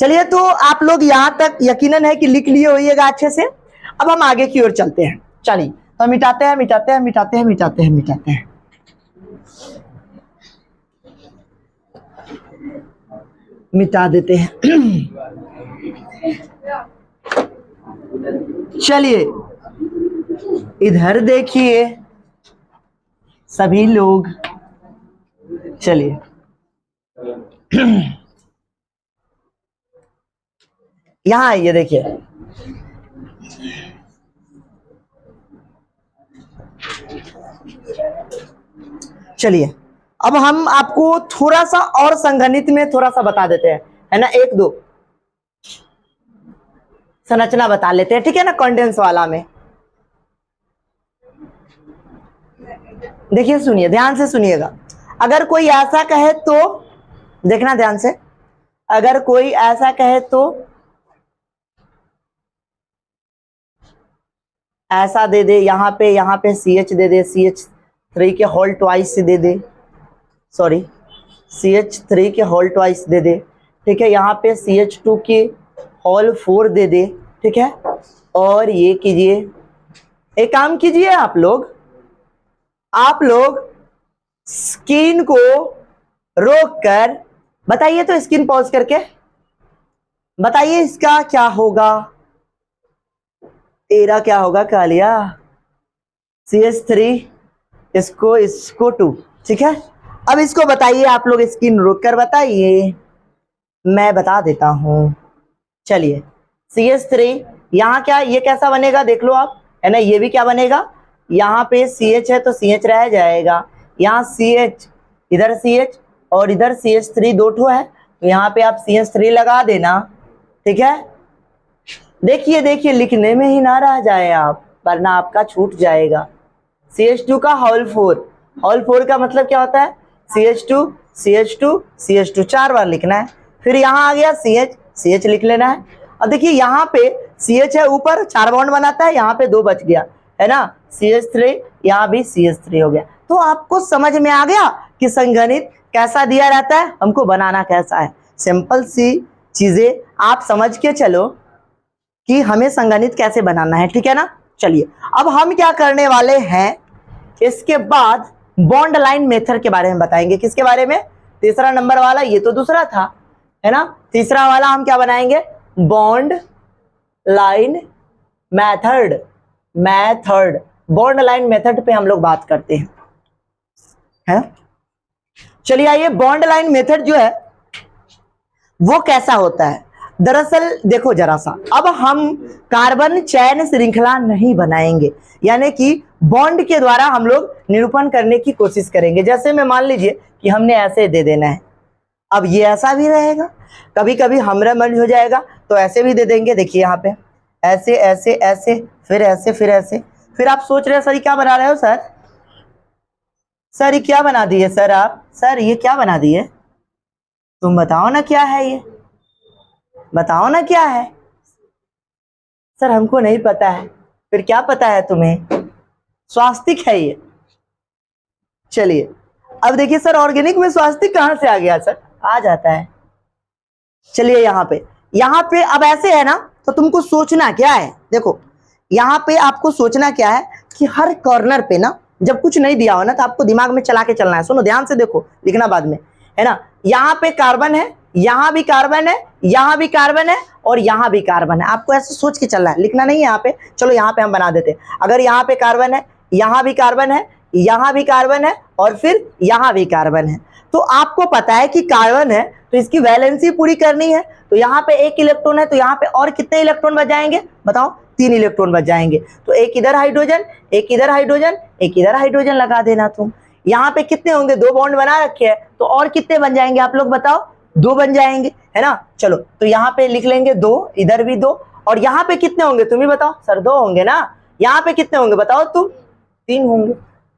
चलिए तो आप लोग यहां तक यकीनन है कि लिख लिए होइएगा अच्छे से। अब हम आगे की ओर चलते हैं। चलिए तो मिटाते हैं मिटाते हैं मिटाते हैं मिटाते हैं मिटाते हैं, मिटा देते हैं। चलिए इधर देखिए सभी लोग, चलिए यहां आइए, देखिए चलिए अब हम आपको थोड़ा सा और संगणित में थोड़ा सा बता देते हैं, है ना, एक दो संरचना बता लेते हैं, ठीक है ना, कंडेंस वाला में। देखिए सुनिए, ध्यान से सुनिएगा, अगर कोई ऐसा कहे तो देखना ध्यान से, अगर कोई ऐसा कहे तो ऐसा दे दे, यहाँ पे CH दे दे, CH3 के होल ट्वाइस दे दे, सॉरी CH3 के होल ट्वाइस दे दे, ठीक है, यहाँ पे CH2 के होल 4 दे दे, ठीक है। और ये कीजिए, एक काम कीजिए आप लोग स्क्रीन को रोक कर बताइए, तो स्क्रीन पॉज करके बताइए इसका क्या होगा, तेरा क्या होगा कालिया, CH3 इसको 2, ठीक है। अब इसको बताइए आप लोग, स्क्रीन रोक कर बताइए, मैं बता देता हूं। चलिए CH3 यहाँ क्या, ये कैसा बनेगा देख लो आप, है ना, ये भी क्या बनेगा, यहाँ पे CH है तो CH रह जाएगा, यहाँ CH, इधर CH और इधर CH3 दो ठो है, तो यहाँ पे आप CH3 लगा देना, ठीक है। देखिए देखिए लिखने में ही ना रह जाए आप, वरना आपका छूट जाएगा। CH2 का होल 4, होल 4 का मतलब क्या होता है, CH2 CH2 CH2 चार बार लिखना है, फिर यहाँ आ गया CH लिख लेना है। और देखिए यहाँ पे CH है ऊपर, 4 बॉन्ड बनाता है, यहाँ पे 2 बच गया, है ना, CH3, यहाँ भी CH3 हो गया। तो आपको समझ में आ गया कि संगणित कैसा दिया रहता है, हमको बनाना कैसा है। सिंपल सी चीजें आप समझ के चलो कि हमें संगणित कैसे बनाना है, ठीक है ना। चलिए अब हम क्या करने वाले हैं, इसके बाद बॉन्ड लाइन मेथड के बारे में बताएंगे। किसके बारे में, तीसरा नंबर वाला, ये तो दूसरा था, है ना, तीसरा वाला हम क्या बनाएंगे, bond line method. Bond line method पे हम लोग बात करते हैं, है। चलिए आइए, बॉन्ड लाइन मेथड जो है वो कैसा होता है, दरअसल देखो जरा सा, अब हम कार्बन चयन श्रृंखला नहीं बनाएंगे, यानी कि बॉन्ड के द्वारा हम लोग निरूपण करने की कोशिश करेंगे। जैसे में मान लीजिए कि हमने ऐसे दे देना है, अब ये ऐसा भी रहेगा, कभी कभी हमरा मन हो जाएगा तो ऐसे भी दे देंगे। देखिए यहाँ पे ऐसे ऐसे ऐसे, फिर ऐसे फिर ऐसे, फिर आप सोच रहे हो सर ये क्या बना रहे हो, सर ये क्या बना दिए सर आप, सर ये क्या बना दिए, तुम बताओ ना क्या है ये, बताओ ना क्या है, सर हमको नहीं पता है, फिर क्या पता है तुम्हें, स्वास्तिक है ये। चलिए अब देखिए सर ऑर्गेनिक में स्वास्तिक कहां से आ गया, सर आ जाता है। चलिए यहाँ पे अब ऐसे है ना, तो तुमको सोचना क्या है, देखो यहाँ पे आपको सोचना क्या है कि हर कॉर्नर पे ना जब कुछ नहीं दिया हो ना, तो आपको दिमाग में चला के चलना है। सुनो ध्यान से, देखो लिखना बाद में, है ना, यहाँ पे कार्बन है, यहाँ भी कार्बन है, यहाँ भी कार्बन है और यहाँ भी कार्बन है, आपको ऐसे सोच के चलना है, लिखना नहीं है यहाँ पे। चलो यहाँ पे हम बना देते हैं, अगर यहाँ पे कार्बन है, यहाँ भी कार्बन है, यहाँ भी कार्बन है और फिर यहाँ भी कार्बन है, तो आपको पता है कि कार्बन है तो इसकी वैलेंसी पूरी करनी है, तो यहाँ पे 1 इलेक्ट्रॉन है, तो यहाँ पे और कितने इलेक्ट्रॉन बच जाएंगे बताओ, 3 इलेक्ट्रॉन बच जाएंगे। तो एक इधर हाइड्रोजन, एक इधर हाइड्रोजन, एक इधर हाइड्रोजन लगा देना तुम। यहाँ पे कितने होंगे, 2 बॉन्ड बना रखे हैं, तो और कितने बन जाएंगे आप लोग बताओ, 2 बन जाएंगे, है ना। चलो तो यहाँ पे लिख लेंगे 2, इधर भी 2, और यहाँ पे कितने होंगे तुम ही बताओ सर, 2 होंगे ना। यहाँ पे कितने होंगे बताओ तुम, 3 होंगे।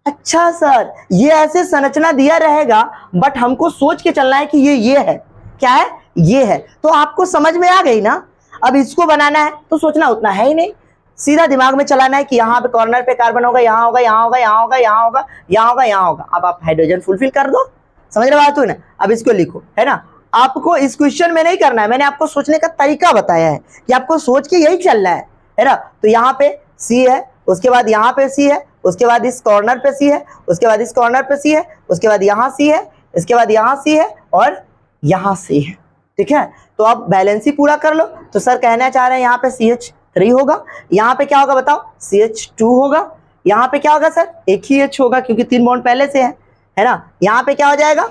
अच्छा सर, ये ऐसे संरचना दिया रहेगा, बट हमको सोच के चलना है कि ये है, क्या है, ये है। तो आपको समझ में आ गई ना। अब इसको बनाना है तो सोचना उतना है ही नहीं, सीधा दिमाग में चलाना है कि यहाँ पे कॉर्नर पे कार्बन होगा, यहाँ होगा, यहाँ होगा, यहाँ होगा, यहाँ होगा, यहाँ होगा, यहाँ होगा। अब आप हाइड्रोजन फुलफिल कर दो, समझ रहे बात हुई ना। अब इसको लिखो, है ना। आपको इस क्वेश्चन में नहीं करना है, मैंने आपको सोचने का तरीका बताया है कि आपको सोच के यही चलना है ना। तो यहाँ पे सी है, उसके बाद यहाँ पे सी है, उसके बाद इस कॉर्नर पे सी है, उसके बाद इस कॉर्नर पे सी है, उसके बाद यहाँ सी है, इसके बाद यहाँ सी है, और यहाँ सी है, ठीक है। तो अब बैलेंस ही पूरा कर लो। तो सर कहना चाह रहे हैं यहाँ पे CH3 होगा, यहाँ पे क्या होगा बताओ, CH2 होगा, यहाँ पे क्या होगा सर, एक ही H होगा क्योंकि 3 बॉन्ड पहले से है ना। यहाँ पे क्या हो जाएगा,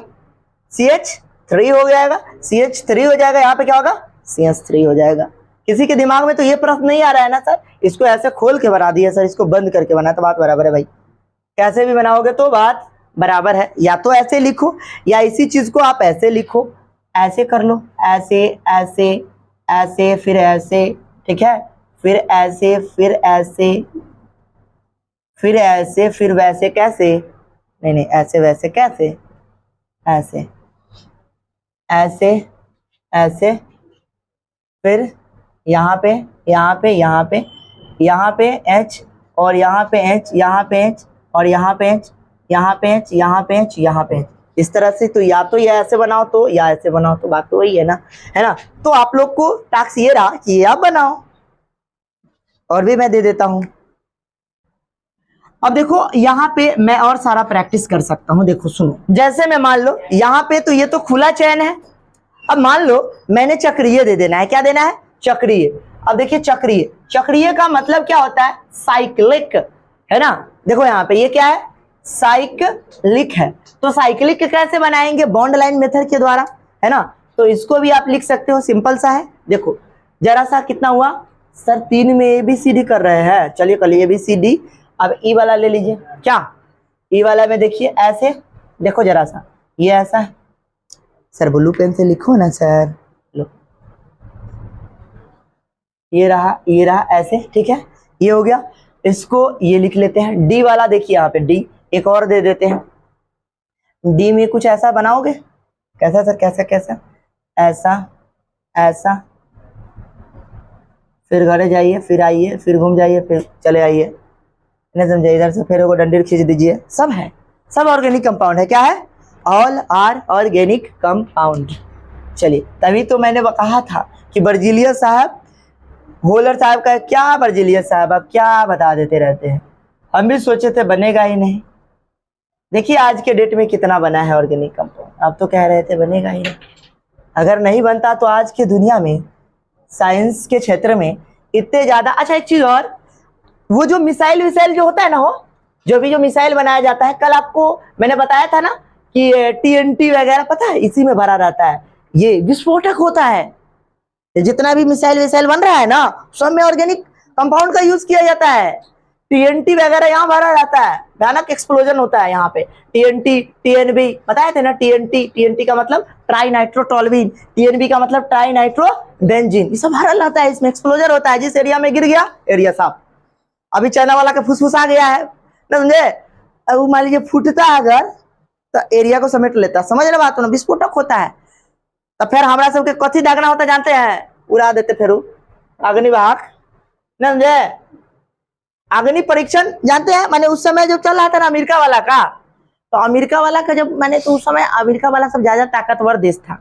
CH3 हो जाएगा, CH3 हो जाएगा, यहाँ पे क्या होगा, CH3 हो जाएगा। किसी के दिमाग में तो ये प्रश्न नहीं आ रहा है ना सर, इसको ऐसे खोल के बना दिया सर, इसको बंद करके बना तो बात बराबर है भाई। कैसे भी बनाओगे तो बात बराबर है, या तो ऐसे लिखो या इसी चीज को आप ऐसे लिखो, ऐसे कर लो, ऐसे ऐसे ऐसे फिर ऐसे, ठीक है, फिर ऐसे फिर ऐसे फिर ऐसे फिर वैसे, कैसे, नहीं ऐसे वैसे कैसे, ऐसे ऐसे ऐसे, फिर यहाँ पे यहाँ पे यहाँ पे यहाँ पे H, और यहाँ पे H, यहाँ पे H, और यहाँ पे H, यहाँ पे H, यहाँ पे H, यहाँ पे H, इस तरह से। तो या तो ये ऐसे बनाओ तो या ऐसे बनाओ, तो बात तो वही है ना, है ना। तो आप लोग को टास्क ये रहा कि ये आप बनाओ, और भी मैं दे देता हूं। अब देखो यहाँ पे मैं और सारा प्रैक्टिस कर सकता हूं, देखो सुनो, जैसे मैं मान लो यहाँ पे तो ये तो खुला चयन है, अब मान लो मैंने चक्रीय दे देना है, क्या देना है, चक्रीय। अब देखिए चक्रीय, चक्रीय का मतलब क्या होता है, साइक्लिक, है ना। देखो यहाँ पे ये क्या है, साइक्लिक है। तो साइक्लिक कैसे बनाएंगे, बॉन्ड लाइन मेथड के द्वारा, है ना। तो इसको भी आप लिख सकते हो, सिंपल सा है। देखो जरा सा कितना हुआ सर, 3 में ABCD कर रहे हैं, चलिए कर लिए ABCD। अब ई वाला ले लीजिए, क्या ई वाला में देखिए ऐसे, देखो जरा सा ये ऐसा है सर, ब्लू पेन से लिखो ना सर, लो ये रहा ऐसे, ठीक है, ये हो गया। इसको ये लिख लेते हैं, डी वाला देखिए यहाँ पे डी, एक और दे देते हैं, डी में कुछ ऐसा बनाओगे, कैसा सर, कैसा कैसा, ऐसा ऐसा, फिर घर जाइए, फिर आइए, फिर घूम जाइए, फिर चले आइए, नहीं समझे, इधर से फिर वो डंडी खींच दीजिए, सब है, सब ऑर्गेनिक कंपाउंड है, क्या है, ऑल आर ऑर्गेनिक कंपाउंड। चलिए तभी तो मैंने कहा था कि बर्जीलियस साहब, होलर साहब का क्या, बर्जीलियस साहब आप क्या बता देते रहते हैं, हम भी सोचे थे बनेगा ही नहीं। देखिए आज के डेट में कितना बना है ऑर्गेनिक कंपाउंड, आप तो कह रहे थे बनेगा ही नहीं। अगर नहीं बनता तो आज की दुनिया में साइंस के क्षेत्र में इतने ज्यादा। अच्छा एक चीज और, वो जो मिसाइल विसाइल जो होता है ना, हो जो भी जो मिसाइल बनाया जाता है, कल आपको मैंने बताया था ना कि TNT वगैरह पता है इसी में भरा रहता है, ये विस्फोटक होता है। जितना भी मिसाइल विसाइल बन रहा है ना, सब में ऑर्गेनिक कंपाउंड का यूज किया जाता है। TNT वगैरह यहाँ भरा रहता है, भयानक एक्सप्लोजन होता है यहाँ पे। TNT TNB बताए थे ना, TNT का मतलब ट्राई नाइट्रोटोल्यूइन, TNB का मतलब ट्राई नाइट्रो बेंजीन, ये सब भरा रहता है, इसमें एक्सप्लोजन होता है। जिस एरिया में गिर गया एरिया साफ। अभी चाइना वाला का फुसफुस आ गया है ना, समझे, अब मान लीजिए फूटता है अगर तो एरिया को समेट लेता, समझ रहे बात ना, विस्फोटक होता है। तो फिर हमारा सबके कथी दागना होता जानते हैं, उड़ा देते फिर अग्निवाहक, ना समझे, अग्नि परीक्षण जानते हैं। मैंने उस समय जब चल रहा था ना अमेरिका वाला का, तो अमेरिका वाला का जब मैंने, तो उस समय अमेरिका वाला सब ज्यादा ताकतवर देश था,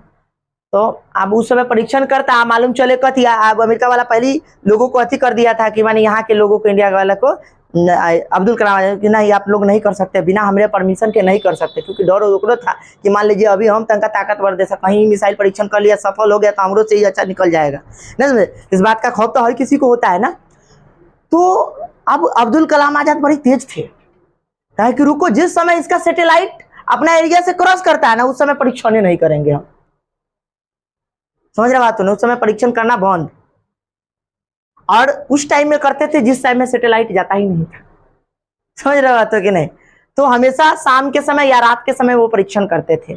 तो अब उस समय परीक्षण करता, मालूम चले कथी, अब अमेरिका वाला पहले लोगों को अथी कर दिया था कि माने यहाँ के लोगों को, इंडिया वाला को, अब्दुल कलाम कि नहीं आप लोग नहीं कर सकते, बिना हमारे परमिशन के नहीं कर सकते, क्योंकि डर ओकरो था कि मान लीजिए अभी हम तंका ताकतवर देश, कहीं मिसाइल परीक्षण कर लिया सफल हो गया तो हमरो से ही अच्छा निकल जाएगा, नहीं समझे। इस बात का खौफ तो हर किसी को होता है ना। तो अब अब्दुल कलाम आजाद बड़ी तेज थे, कि रुको जिस समय इसका सैटेलाइट अपना एरिया से क्रॉस करता है ना, उस समय परीक्षण नहीं करेंगे हम, समझ रहे बात, उस समय परीक्षण करना बंद। और उस टाइम में करते थे जिस टाइम में सैटेलाइट जाता ही नहीं था, समझ रहे बात हो कि नहीं। तो हमेशा शाम के समय या रात के समय वो परीक्षण करते थे।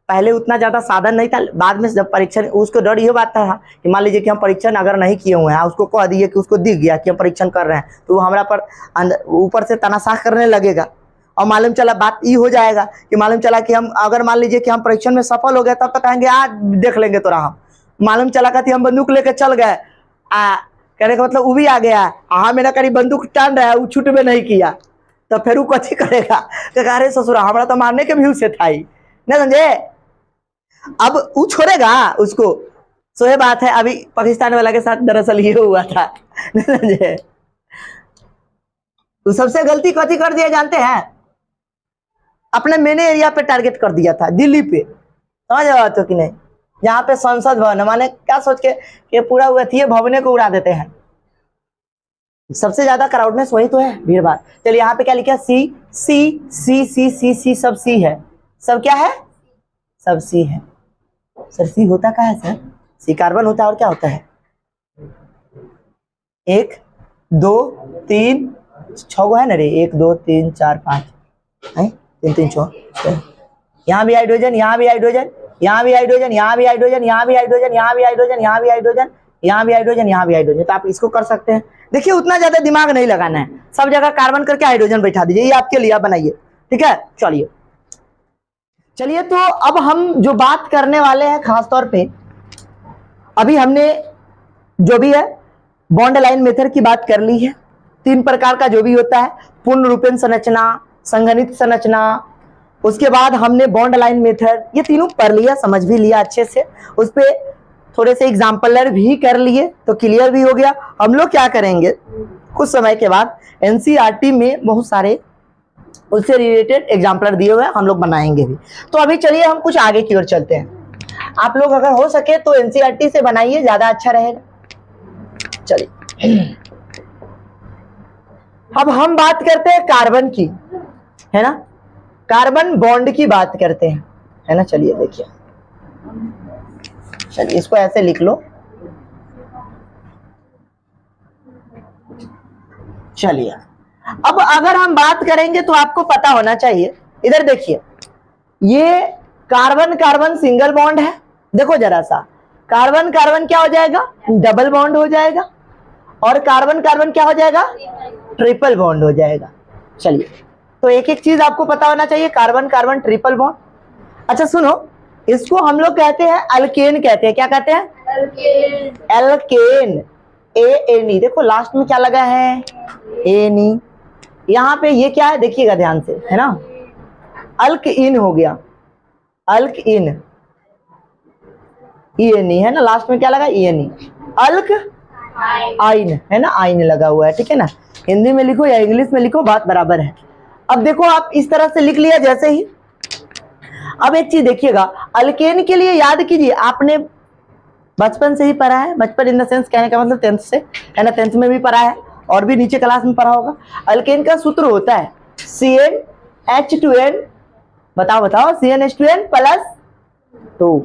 पहले उतना ज्यादा साधन नहीं था, बाद में जब परीक्षण, उसको डर ये बात था कि मान लीजिए कि हम परीक्षण अगर नहीं किए हुए हैं, उसको कह दिए कि उसको दिख गया कि हम परीक्षण कर रहे हैं, तो वो हमारा पर ऊपर से तानाशाह करने लगेगा। और मालूम चला बात ये हो जाएगा कि मालूम चला कि हम अगर मान लीजिए कि हम परीक्षण में सफल हो गए, तब तो कहेंगे आज देख लेंगे तो हम। मालूम चला कि हम बंदूक लेके चल गए, कहने का मतलब वो भी आ गया, हाँ मेरा करीब बंदूक टान रहा है, वो छूट में नहीं किया, तो फिर वो कथी करेगा, अरे ससुरा हमारा तो मारने के भी से था ही नहीं, समझे। अब वो छोड़ेगा उसको, सो ये बात है। अभी पाकिस्तान वाला के साथ दरअसल ये हुआ था, नहीं समझे। तो सबसे गलती कथी कर दिया जानते हैं, अपने मेन एरिया पे टारगेट कर दिया था, दिल्ली पे, समझ बात हो कि नहीं, यहाँ पे संसद भवन, माने क्या सोच के कि पूरा अथी भवने को उड़ा देते हैं। सबसे ज्यादा क्राउडनेस वही तो है, भीड़ भाड़। चलिए यहाँ पे क्या लिखा, सी सी सी सी सी सी सब सी है, सब क्या है, सब सी है। सर सी होता क्या है सर, सी कार्बन होता है, और क्या होता है, 1 2 3 6 गो है ना रे, 1 2 3 4 5 है, 3 3 6, यहाँ भी हाइड्रोजन, यहाँ भी हाइड्रोजन, यहाँ भी हाइड्रोजन, यहाँ भी हाइड्रोजन, यहाँ भी हाइड्रोजन, यहाँ भी हाइड्रोजन, यहाँ भी हाइड्रोजन, यहाँ भी हाइड्रोजन, यहाँ भी हाइड्रोजन। तो आप इसको कर सकते हैं। देखिए उतना ज्यादा दिमाग नहीं लगाना है, सब जगह कार्बन करके हाइड्रोजन बैठा दीजिए, ये आपके लिए बनाइए, ठीक है। चलिए तो अब हम जो बात करने वाले हैं खासतौर पे, अभी हमने जो भी है बॉन्ड लाइन मेथड की बात कर ली है। 3 प्रकार का जो भी होता है, पूर्ण रूपेण संरचना, संघनित संरचना, उसके बाद हमने बॉन्ड लाइन मेथड, ये तीनों पढ़ लिया, समझ भी लिया अच्छे से, उस पे थोड़े से एग्जाम्पलर भी कर लिए तो क्लियर भी हो गया। हम लोग क्या करेंगे, कुछ समय के बाद एनसीईआरटी में बहुत सारे उससे रिलेटेड एग्जाम्पलर दिए हुए हम लोग बनाएंगे भी। तो अभी चलिए हम कुछ आगे की ओर चलते हैं। आप लोग अगर हो सके तो एनसीईआरटी से बनाइए, ज्यादा अच्छा रहेगा। चलिए अब हम बात करते हैं कार्बन की, है ना, कार्बन बॉन्ड की बात करते हैं, है ना। चलिए देखिए, चलिए इसको ऐसे लिख लो। चलिए अब अगर हम बात करेंगे तो आपको पता होना चाहिए, इधर देखिए, ये कार्बन कार्बन सिंगल बॉन्ड है। देखो जरा सा, कार्बन कार्बन क्या हो जाएगा, डबल बॉन्ड हो जाएगा, और कार्बन कार्बन क्या हो जाएगा, ट्रिपल बॉन्ड हो जाएगा। चलिए तो एक एक चीज आपको पता होना चाहिए, कार्बन कार्बन ट्रिपल बॉन्ड। अच्छा सुनो, इसको हम लोग कहते हैं अल्केन कहते हैं, क्या कहते हैं, एल्केन, ANE। देखो लास्ट में क्या लगा है, ANE। यहाँ पे ये क्या है देखिएगा ध्यान से, है ना, अल्क इन हो गया, अल्क इन, ENE है ना, लास्ट में क्या लगा, ENE, अल्क आइन, है ना, आइन लगा हुआ है, ठीक है ना। हिंदी में लिखो या इंग्लिश में लिखो, बात बराबर है। अब देखो आप इस तरह से लिख लिया जैसे ही। अब एक चीज देखिएगा, अल्केन के लिए याद कीजिए, आपने बचपन से ही पढ़ा है, बचपन इन द सेंस कहने का मतलब 10th से, है ना, 10th में भी पढ़ा है और भी नीचे क्लास में पढ़ा होगा। अल्केन का सूत्र होता है CnH2n, बताओ CnH2n प्लस 2,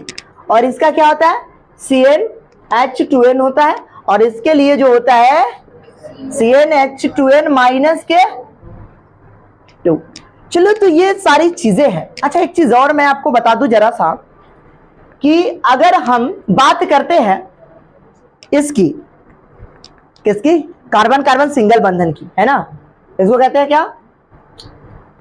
और इसका क्या होता है, CnH2n होता है, और इसके लिए जो होता है CnH2n माइनस के 2। चलो तो ये सारी चीजें हैं। अच्छा एक चीज और मैं आपको बता दूं जरा सा, कि अगर हम बात करते हैं इसकी, किसकी, कार्बन कार्बन सिंगल बंधन की, है ना, इसको कहते हैं क्या।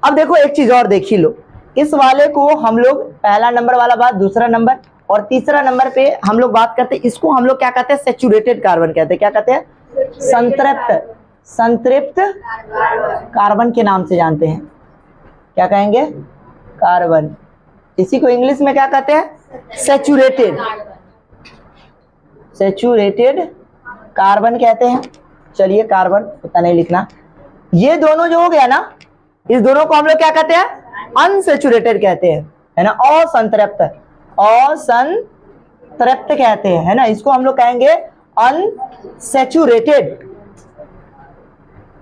अब देखो एक चीज और देख ही लो, इस वाले को हम लोग पहला नंबर वाला बात, दूसरा नंबर और तीसरा नंबर पे हम लोग बात करते हैं, इसको हम लोग क्या कहते हैं, सैचुरेटेड कार्बन कहते हैं, क्या कहते हैं, संतृप्त, संतृप्त कार्बन के नाम से जानते हैं, क्या कहेंगे, कार्बन। इसी को इंग्लिश में क्या कहते हैं, सैचुरेटेड, सैचुरेटेड कार्बन कहते हैं। चलिए कार्बन पता नहीं लिखना, ये दोनों जो हो गया ना, इस दोनों को हम लोग क्या कहते हैं, अनसैचुरेटेड कहते हैं, है ना, असंतृप्त, असंतृप्त कहते हैं, है ना, इसको हम लोग कहेंगे अनसैचुरेटेड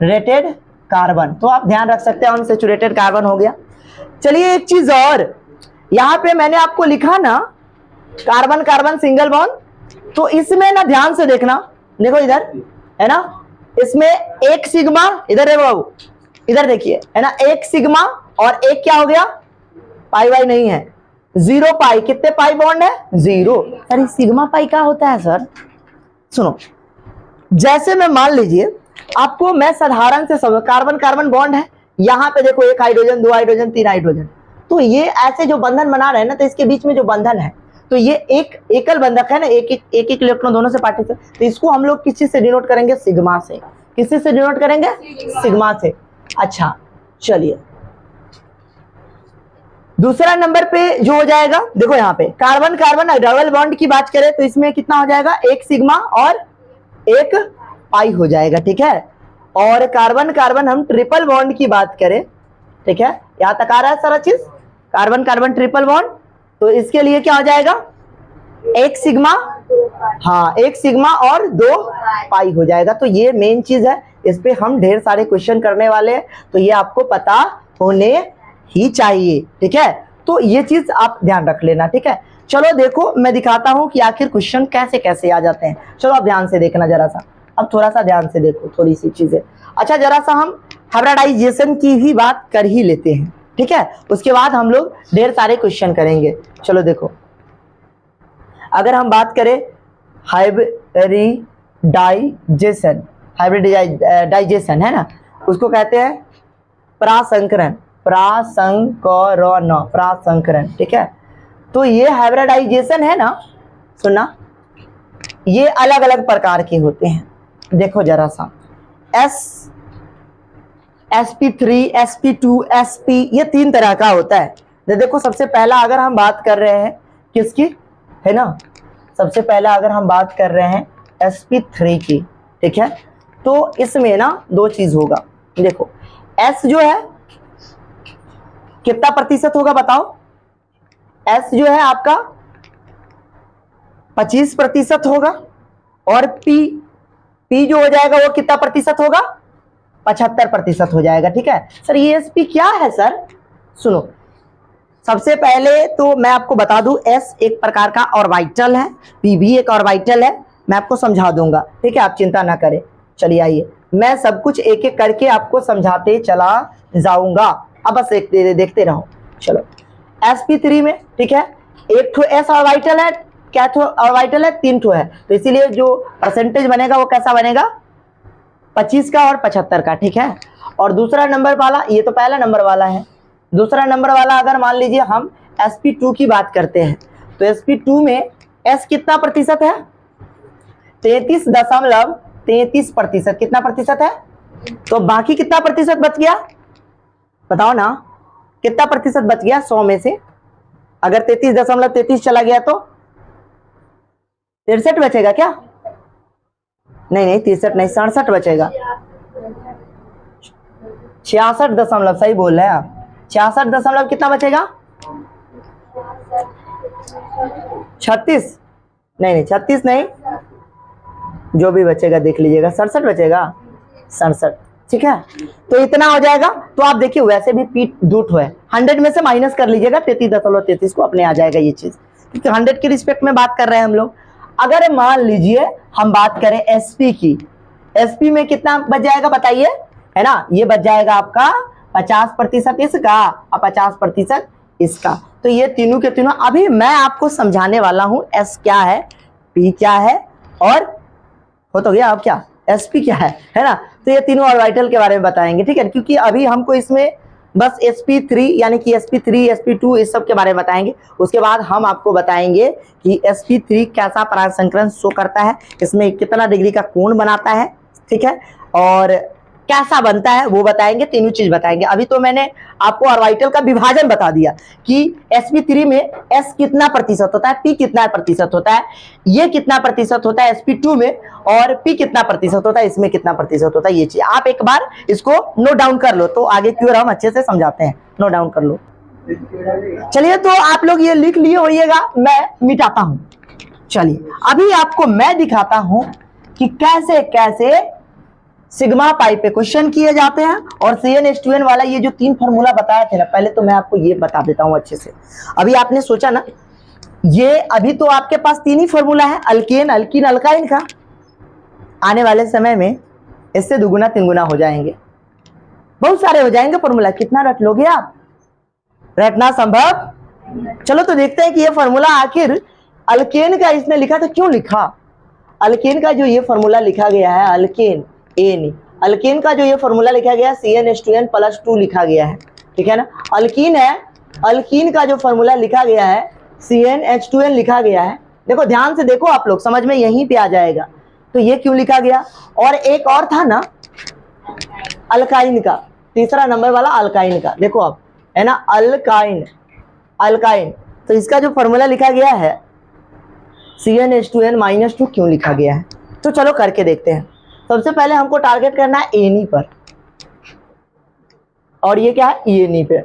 रेटेड कार्बन। तो आप ध्यान रख सकते हैं, अनसैचुरेटेड कार्बन हो गया। चलिए एक चीज और, यहां पे मैंने आपको लिखा ना कार्बन कार्बन सिंगल बॉन्ड, तो इसमें ना ध्यान से देखना, देखो इधर है ना, इसमें एक सिग्मा, इधर है बाबू, इधर देखिए, है ना, एक सिग्मा और एक क्या हो गया, पाई वाई नहीं है, 0 पाई। कितने पाई बॉन्ड है, 0। अरे सिग्मा पाई क्या होता है सर? सुनो, जैसे मैं मान लीजिए आपको मैं साधारण से समझ, कार्बन कार्बन बॉन्ड है, यहां पे देखो एक हाइड्रोजन, 2 हाइड्रोजन, 3 हाइड्रोजन, तो ये ऐसे जो बंधन बना रहे हैं ना, तो इसके बीच में जो बंधन है, तो ये एक एकल बंधक है ना, एक इलेक्ट्रॉन दोनों से पार्टिकल, तो इसको हम लोग किस चीज से डिनोट करेंगे, सिग्मा से। किस चीज से डिनोट करेंगे, सिग्मा से। अच्छा चलिए, दूसरा नंबर पे जो हो जाएगा, देखो यहाँ पे कार्बन कार्बन डबल बॉन्ड की बात करें तो इसमें कितना हो जाएगा, एक सिग्मा और एक पाई हो जाएगा, ठीक है। और कार्बन कार्बन हम ट्रिपल बॉन्ड की बात करें, ठीक है, यहां तक आ रहा है सारा चीज, कार्बन कार्बन ट्रिपल बॉन्ड, तो इसके लिए क्या हो जाएगा, एक सिग्मा, हाँ एक सिग्मा और 2 पाई हो जाएगा। तो ये मेन चीज है, इस पे हम ढेर सारे क्वेश्चन करने वाले हैं, तो ये आपको पता होने ही चाहिए, ठीक है। तो ये चीज आप ध्यान रख लेना, ठीक है। चलो देखो मैं दिखाता हूं कि आखिर क्वेश्चन कैसे कैसे आ जाते हैं। चलो आप ध्यान से देखना जरा सा, अब थोड़ा सा ध्यान से देखो थोड़ी सी चीजें। अच्छा जरा सा हम हाइब्रिडाइजेशन की भी बात कर ही लेते हैं, ठीक है, उसके बाद हम लोग ढेर सारे क्वेश्चन करेंगे। चलो देखो, अगर हम बात करें हाइब्रिडाइजेशन, हाइब्रिडाइजेशन है ना, उसको कहते हैं प्रासंकरण, प्रासंकरण, ठीक है। तो ये हाइब्रिडाइजेशन है ना, सुनना, ये अलग अलग प्रकार के होते हैं। देखो जरा सा, sp3 sp2 sp, ये 3 तरह का होता है। देखो सबसे पहला अगर हम बात कर रहे हैं किसकी, है ना, सबसे पहला अगर हम बात कर रहे हैं sp3 की, ठीक है, तो इसमें ना 2 चीज होगा। देखो s जो है कितना प्रतिशत होगा बताओ, s जो है आपका 25% होगा, और p जो हो जाएगा वो कितना प्रतिशत होगा, 75% हो जाएगा, ठीक है। सर ये sp क्या है सर? सुनो, सबसे पहले तो मैं आपको बता दूं, s एक प्रकार का ऑर्बिटल है, p भी एक ऑर्बिटल है, मैं आपको समझा दूंगा, ठीक है, आप चिंता ना करें। चलिए आइए, मैं सब कुछ एक एक करके आपको समझाते चला जाऊंगा, अब बस देखते रहो। चलो sp3 में, ठीक है, एक ठो s ऑर्बिटल है, क्या ठो ऑर्बिटल है, 3 ठो है, तो इसीलिए जो परसेंटेज बनेगा वो कैसा बनेगा, 25 का और 75 का, ठीक है। और दूसरा नंबर वाला, ये तो पहला नंबर वाला है, दूसरा नंबर वाला अगर मान लीजिए हम sp2 की बात करते हैं, तो sp2 में s कितना प्रतिशत है, 33.33%, कितना प्रतिशत है, तो बाकी कितना प्रतिशत बच गया, बताओ ना, कितना प्रतिशत बच गया 100 में से, अगर 33.33 चला गया तो 63 बचेगा क्या, नहीं 63 नहीं, 67 बचेगा, 66 सही बोल रहे हैं आप, 66 कितना बचेगा, 36 नहीं 36 नहीं, जो भी बचेगा देख लीजिएगा, 67 बचेगा, 67, ठीक है। तो इतना हो जाएगा। तो आप देखिए वैसे भी पी 2 ठो है, 100 में से माइनस कर लीजिएगा 33.33 को, अपने आ जाएगा ये चीज, क्योंकि 100 की रिस्पेक्ट में बात कर रहे हैं हम लोग। अगर मान लीजिए हम बात करें sp की, sp में कितना बच जाएगा बताइए, है ना, ये बच जाएगा आपका 50% इसका और 50% इसका। तो ये तीनों के तीनों अभी मैं आपको समझाने वाला हूं, s क्या है, p क्या है, और हो तो गया अब क्या, sp क्या है ना। तो ये तीनों ऑर्बिटल के बारे में बताएंगे, ठीक है, क्योंकि अभी हमको इसमें बस sp3 यानी कि sp3 sp2 इस सब के बारे में बताएंगे। उसके बाद हम आपको बताएंगे कि sp3 कैसा परागसंकरण शो करता है, इसमें कितना डिग्री का कोण बनाता है, ठीक है, और कैसा बनता है वो बताएंगे, तीनों चीज बताएंगे। अभी तो मैंने आपको ऑर्बिटल का विभाजन बता दिया कि sp3 में s कितना प्रतिशत होता है, p कितना प्रतिशत होता है, ये कितना प्रतिशत होता है sp2 में, और p कितना प्रतिशत होता है, इसमें कितना प्रतिशत होता है, ये चीज आप एक बार इसको नोट डाउन कर लो, तो आगे की ओर हम अच्छे से समझाते हैं, नोट डाउन कर लो। चलिए तो आप लोग ये लिख लिए होइएगा, मैं मिटाता हूं। चलिए अभी आपको मैं दिखाता हूं कि कैसे कैसे सिग्मा पाई पे क्वेश्चन किए जाते हैं, और CnH2n वाला ये जो 3 फॉर्मूला बताए थे ना, पहले तो मैं आपको ये बता देता हूं अच्छे से। अभी आपने सोचा ना, ये अभी तो आपके पास 3 ही फॉर्मूला है, अल्केन अल्कीन अल्काइन का, आने वाले समय में इससे दुगुना 3 गुना हो जाएंगे, बहुत सारे हो जाएंगे फॉर्मूला, कितना रट लोगे आप, रटना संभव। चलो तो देखते हैं कि ये फॉर्मूला आखिर अल्केन का इसने लिखा तो क्यों लिखा। अल्केन का जो ये फॉर्मूला लिखा गया है, अल्केन अल्केन का जो ये फॉर्मूला लिखा गया है CnH2n+2 लिखा गया है, ठीक है ना। अल्कीन है, अल्कीन का जो फॉर्मूला लिखा गया है CnH2n लिखा गया है। देखो ध्यान से देखो आप लोग, समझ में यहीं पे आ जाएगा। तो ये क्यों लिखा गया, और एक और था ना अल्काइन का, तीसरा नंबर वाला अल्काइन का, देखो आप, है ना, अल्काइन, अल्काइन। तो इसका जो फॉर्मूला लिखा गया है CnH2n-2 क्यों लिखा गया है, तो चलो करके देखते हैं। सबसे पहले हमको टारगेट करना है एनी पर, और ये क्या है ENE पे,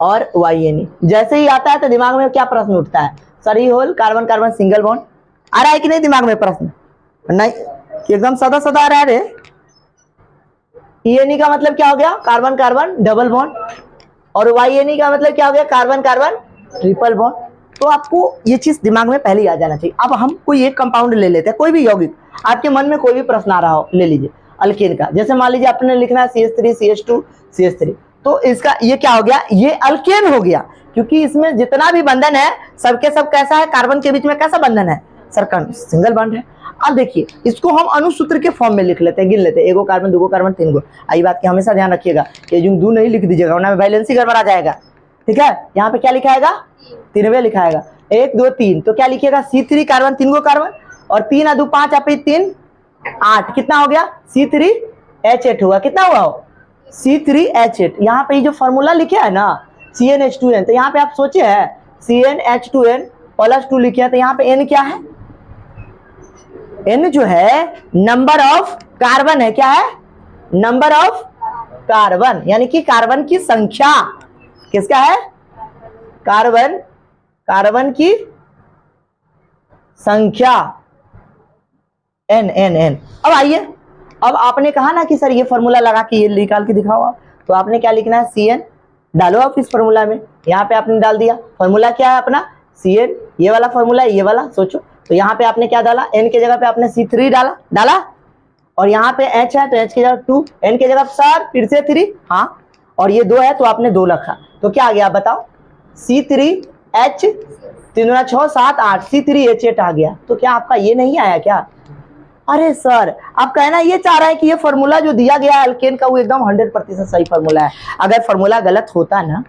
और YNE। जैसे ही आता है तो दिमाग में क्या प्रश्न उठता है, सरी whole carbon carbon single bond, आ रहा है कि नहीं दिमाग में प्रश्न, नहीं, एकदम सदा सदा आ रहा है रे। ENE का मतलब क्या हो गया, कार्बन कार्बन डबल बॉन्ड, और YNE का मतलब क्या हो गया, कार्बन कार्बन ट्रिपल बॉन्ड। तो आपको ये चीज दिमाग में पहले ही आ जाना चाहिए। अब हम कोई एक कंपाउंड ले लेते हैं, कोई भी यौगिक, आपके मन में कोई भी प्रश्न आ रहा हो ले लीजिए अल्केन का। जैसे मान लीजिए आपने लिखना है CH3 CH2 CH3, तो इसका ये क्या हो गया, ये अल्केन हो गया, क्योंकि इसमें जितना भी बंधन है सबके सब कैसा है, कार्बन के बीच में कैसा बंधन है, सर्कल सिंगल बॉन्ड है। अब देखिए इसको हम अनुसूत्र के फॉर्म में लिख लेते हैं, गिन लेते हैं, एगो कार्बन दूगो कार्बन तीन गो। आई बात की हमेशा ध्यान रखिएगा, ये जो दू नहीं लिख दीजिएगा वरना वैलेंसी गड़बड़ा आ जाएगा, ठीक है। यहाँ पे क्या लिखाएगा, तीनवे लिखाएगा, 1 2 3, तो क्या लिखिएगा C3 कार्बन, तीन गो कार्बन, और 3 आ 2 5 आप 3 8, कितना हो गया C3H8 हुआ, कितना हुआ हो C3H8। यहाँ पे जो फॉर्मूला लिखे है ना CnH2n, तो यहाँ पे आप सोचे है CnH2n+2 लिखे हैं, तो यहाँ पे N क्या है, N जो है नंबर ऑफ कार्बन है, क्या है, नंबर ऑफ कार्बन, यानी कि कार्बन की संख्या, किसका है, कार्बन, कार्बन की संख्या N। अब आइए, अब आपने कहा ना कि सर ये फॉर्मूला लगा के ये निकाल के दिखाओ आप, तो आपने क्या लिखना है, Cn डालो आप इस फॉर्मूला में, यहाँ पे आपने डाल दिया। फॉर्मूला क्या है अपना Cn, ये वाला फॉर्मूला है, ये वाला सोचो, तो यहाँ पे आपने क्या डाला, N के जगह पे आपने C3 डाला, और यहाँ पे H है तो H की जगह 2, N के जगह सर फिर से 3, हाँ, और ये 2 है तो आपने 2 रखा, तो क्या आ गया बताओ, C3H 3 दूना 6 7 8, C3H8 आ गया। तो क्या आपका ये नहीं आया क्या, अरे सर आप कहना ये चाह रहा है कि ये फॉर्मूला जो दिया गया है अल्केन का वो एकदम 100% सही फॉर्मूला है, अगर फॉर्मूला गलत होता ना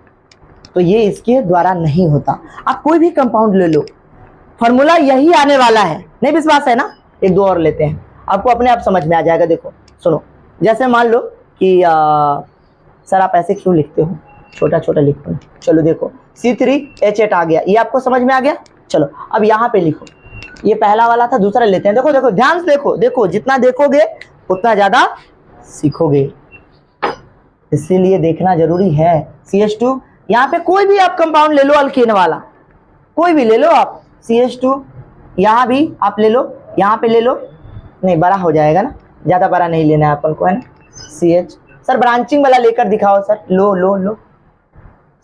तो ये इसके द्वारा नहीं होता। आप कोई भी कंपाउंड ले लो, फॉर्मूला यही आने वाला है, नहीं विश्वास है ना, एक दो और लेते हैं, आपको अपने आप समझ में आ जाएगा। देखो सुनो, जैसे मान लो कि सर आप ऐसे क्यों लिखते हो, छोटा छोटा लिखते हो, चलो देखो C3H8 आ गया, ये आपको समझ में आ गया। चलो अब यहाँ पे लिखो, ये पहला वाला था, दूसरा लेते हैं। देखो देखो ध्यान से देखो, देखो जितना देखोगे उतना ज्यादा सीखोगे, इसीलिए देखना जरूरी है। CH2, यहाँ पे कोई भी आप कंपाउंड ले लो अल्केन वाला, कोई भी ले लो आप, CH2 यहाँ भी आप ले लो, यहाँ पे ले लो, नहीं बड़ा हो जाएगा ना, ज्यादा बड़ा नहीं लेना है अपन को, है ना। CH, सर ब्रांचिंग वाला लेकर दिखाओ सर, लो लो लो,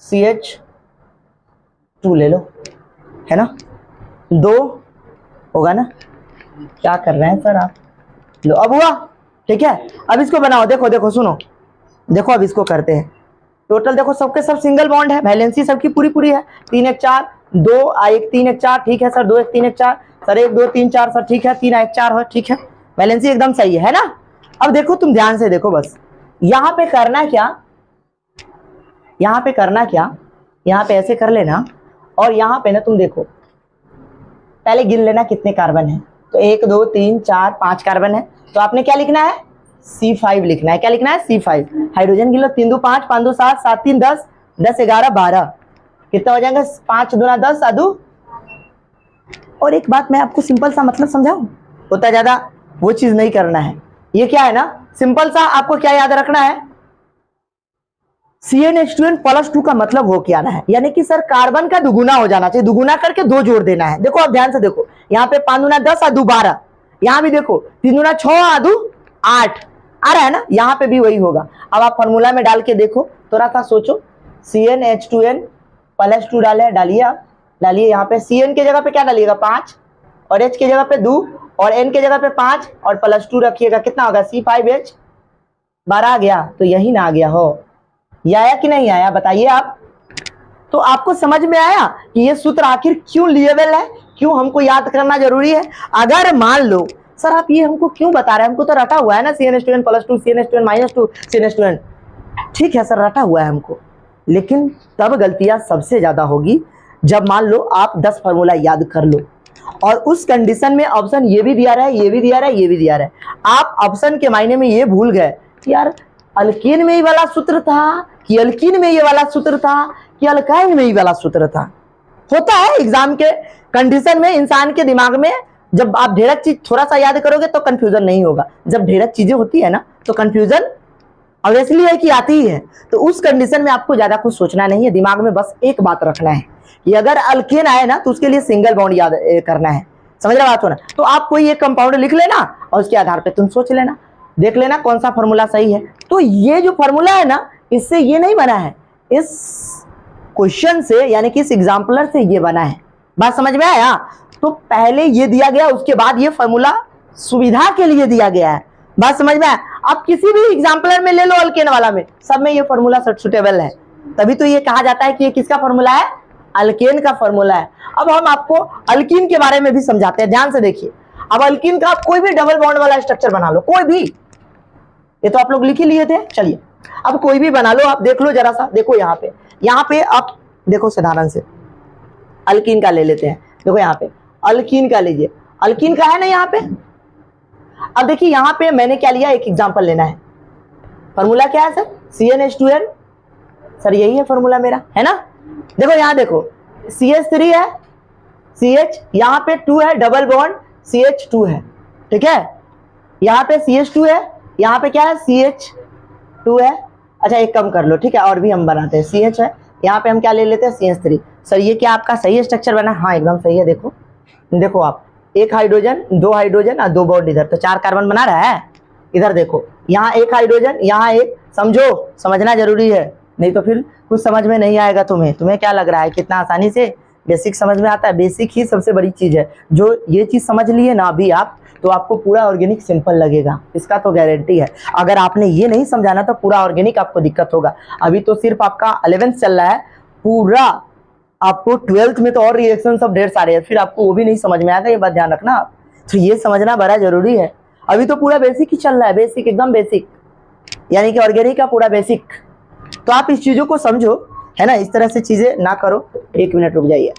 CH2 ले लो, है ना, 2 होगा ना, क्या कर रहे हैं सर आप, लो अब हुआ, ठीक है। अब इसको बनाओ, देखो देखो सुनो, देखो अब इसको करते हैं, टोटल देखो सबके सब सिंगल बॉन्ड है, वैलेंसी सबकी पूरी पूरी है, 3 1 4 2 1 3 1 4, ठीक है सर, 2 1 3 1 4 सर, 1 2 3 4 सर, ठीक है, 3 1 4 हो, ठीक है, वैलेंसी एकदम सही है ना। अब देखो तुम ध्यान से देखो, बस यहाँ पे करना क्या, यहाँ पे करना क्या, यहाँ पे ऐसे कर लेना, और यहाँ पे ना तुम देखो पहले गिन लेना कितने कार्बन है, तो 1 2 3 4 5 कार्बन है, तो आपने क्या लिखना है, C5 लिखना है, क्या लिखना है, C5। हाइड्रोजन गिन लो, 3 2 5 5 2 7 7 3 10 10 11 12, कितना हो जाएगा, 5 दूना 10 साधु। और एक बात मैं आपको सिंपल सा मतलब समझाऊं, उतना ज्यादा वो चीज नहीं करना है, ये क्या है ना, सिंपल सा आपको क्या याद रखना है, CnH2n+2 का मतलब हो क्या रहा है, यानी कि सर कार्बन का दुगुना हो जाना चाहिए, दुगुना करके 2 जोड़ देना है। देखो आप ध्यान से देखो, यहाँ पे 5 दूना 10 आदू 12, यहाँ भी देखो 3 दूना 6 आदू 8 आ रहा है ना, यहाँ पे भी वही होगा। अब आप फॉर्मूला में डाल के देखो, थोड़ा सा सोचो, CnH2n+2 डालिए आप, डालिए यहाँ पे Cn के जगह पे क्या डालिएगा 5, और H के जगह पे 2, और N के जगह पे 5 और +2 रखिएगा, कितना होगा C5H बार आ गया तो यही ना आ गया हो, ये आया कि नहीं आया बताइए आप। तो आपको समझ में आया कि ये सूत्र आखिर क्यों लिएबल है, क्यों हमको याद करना जरूरी है। अगर मान लो सर आप ये हमको क्यों बता रहे हैं, हमको तो रटा हुआ है ना CN +2 CN -2 CN। ठीक है सर रटा हुआ है हमको, लेकिन तब गलतियां सबसे ज्यादा होगी जब मान लो आप 10 फार्मूला याद कर लो और उस कंडीशन में ऑप्शन ये भी दिया रहा है, ये भी दिया रहा है, ये भी दिया रहा है, आप ऑप्शन के मायने में ये भूल गए कि यार अल्कीन में ये वाला सूत्र था कि अल्कीन में ये वाला सूत्र था कि अल्काइन में ये वाला सूत्र था। होता है एग्जाम के कंडीशन में, इंसान के दिमाग में जब आप ढेरक चीज थोड़ा सा याद करोगे तो कंफ्यूजन नहीं होगा, जब ढेरक चीजें होती है ना तो कंफ्यूजन ऑब्वियसली है कि आती ही है। तो उस कंडीशन में आपको ज्यादा कुछ सोचना नहीं है, दिमाग में बस एक बात रखना है कि अगर अल्केन आए ना तो उसके लिए सिंगल बॉन्ड याद करना है, समझ रहे बात हो ना। तो आप कोई एक कंपाउंड लिख लेना और उसके आधार पे तुम सोच लेना, देख लेना कौन सा फॉर्मूला सही है। तो ये जो फॉर्मूला है ना इससे ये नहीं बना है, इस क्वेश्चन से यानी कि इस एग्जाम्पलर से ये बना है। बात समझ में आया। तो पहले ये दिया गया, उसके बाद ये फॉर्मूला सुविधा के लिए दिया गया है। बात समझ में आया। आप किसी भी एग्जाम्पलर में ले लो, अल्केन वाला में, सब में ये फॉर्मूला सुटेबल है, तभी तो ये कहा जाता है कि ये किसका फॉर्मूला है, अल्केन का फॉर्मूला है। अब हम आपको अल्कीन के बारे में भी समझाते हैं, ध्यान से देखिए। अब अल्कीन का आप कोई भी डबल बॉन्ड वाला स्ट्रक्चर बना लो, कोई भी, ये तो आप लोग लिख ही लिए थे, चलिए अब कोई भी बना लो। आप देख लो जरा सा, देखो यहाँ पे आप देखो साधारण से अल्कीन का ले लेते हैं। देखो यहाँ पे अल्कीन का लीजिए, अल्कीन का है ना यहाँ पे। अब देखिए यहाँ पे मैंने क्या लिया, एक एग्जांपल लेना है। फॉर्मूला क्या है सर, CnH2n, सर यही है फॉर्मूला मेरा, है ना। देखो यहाँ देखो CH3 है, CH यहाँ पे 2 है, डबल बॉन्ड CH2 है, ठीक है। यहाँ पे CH2 है, यहाँ पे क्या है CH2 है। अच्छा एक कम कर लो, ठीक है, और भी हम बनाते हैं। CH है, यहाँ पे हम क्या ले लेते हैं CH3। सर ये क्या आपका सही स्ट्रक्चर बना, हाँ एकदम सही है। देखो देखो आप, एक हाइड्रोजन, दो हाइड्रोजन और दो बॉन्ड इधर, तो 4 कार्बन बना रहा है। इधर देखो यहाँ एक हाइड्रोजन, यहाँ एक, समझो, समझना जरूरी है, नहीं तो फिर कुछ समझ में नहीं आएगा तुम्हें क्या लग रहा है कितना आसानी से बेसिक समझ में आता है। बेसिक ही सबसे बड़ी चीज है, जो ये चीज समझ लिए ना अभी आप, तो आपको पूरा ऑर्गेनिक सिंपल लगेगा, इसका तो गारंटी है। अगर आपने ये नहीं समझाना तो पूरा ऑर्गेनिक आपको दिक्कत होगा। अभी तो सिर्फ आपका 11th चल रहा है, पूरा आपको 12th में तो और रिएक्शन सब ढेर सारे हैं, फिर आपको वो भी नहीं समझ में आएगा, ये बात ध्यान रखना। तो ये समझना बड़ा जरूरी है। अभी तो पूरा बेसिक ही चल रहा है, बेसिक एकदम बेसिक, यानी कि ऑर्गेनिक का पूरा बेसिक। तो आप इस चीजों को समझो, है ना, इस तरह से चीजें ना करो। 1 मिनट रुक जाइए।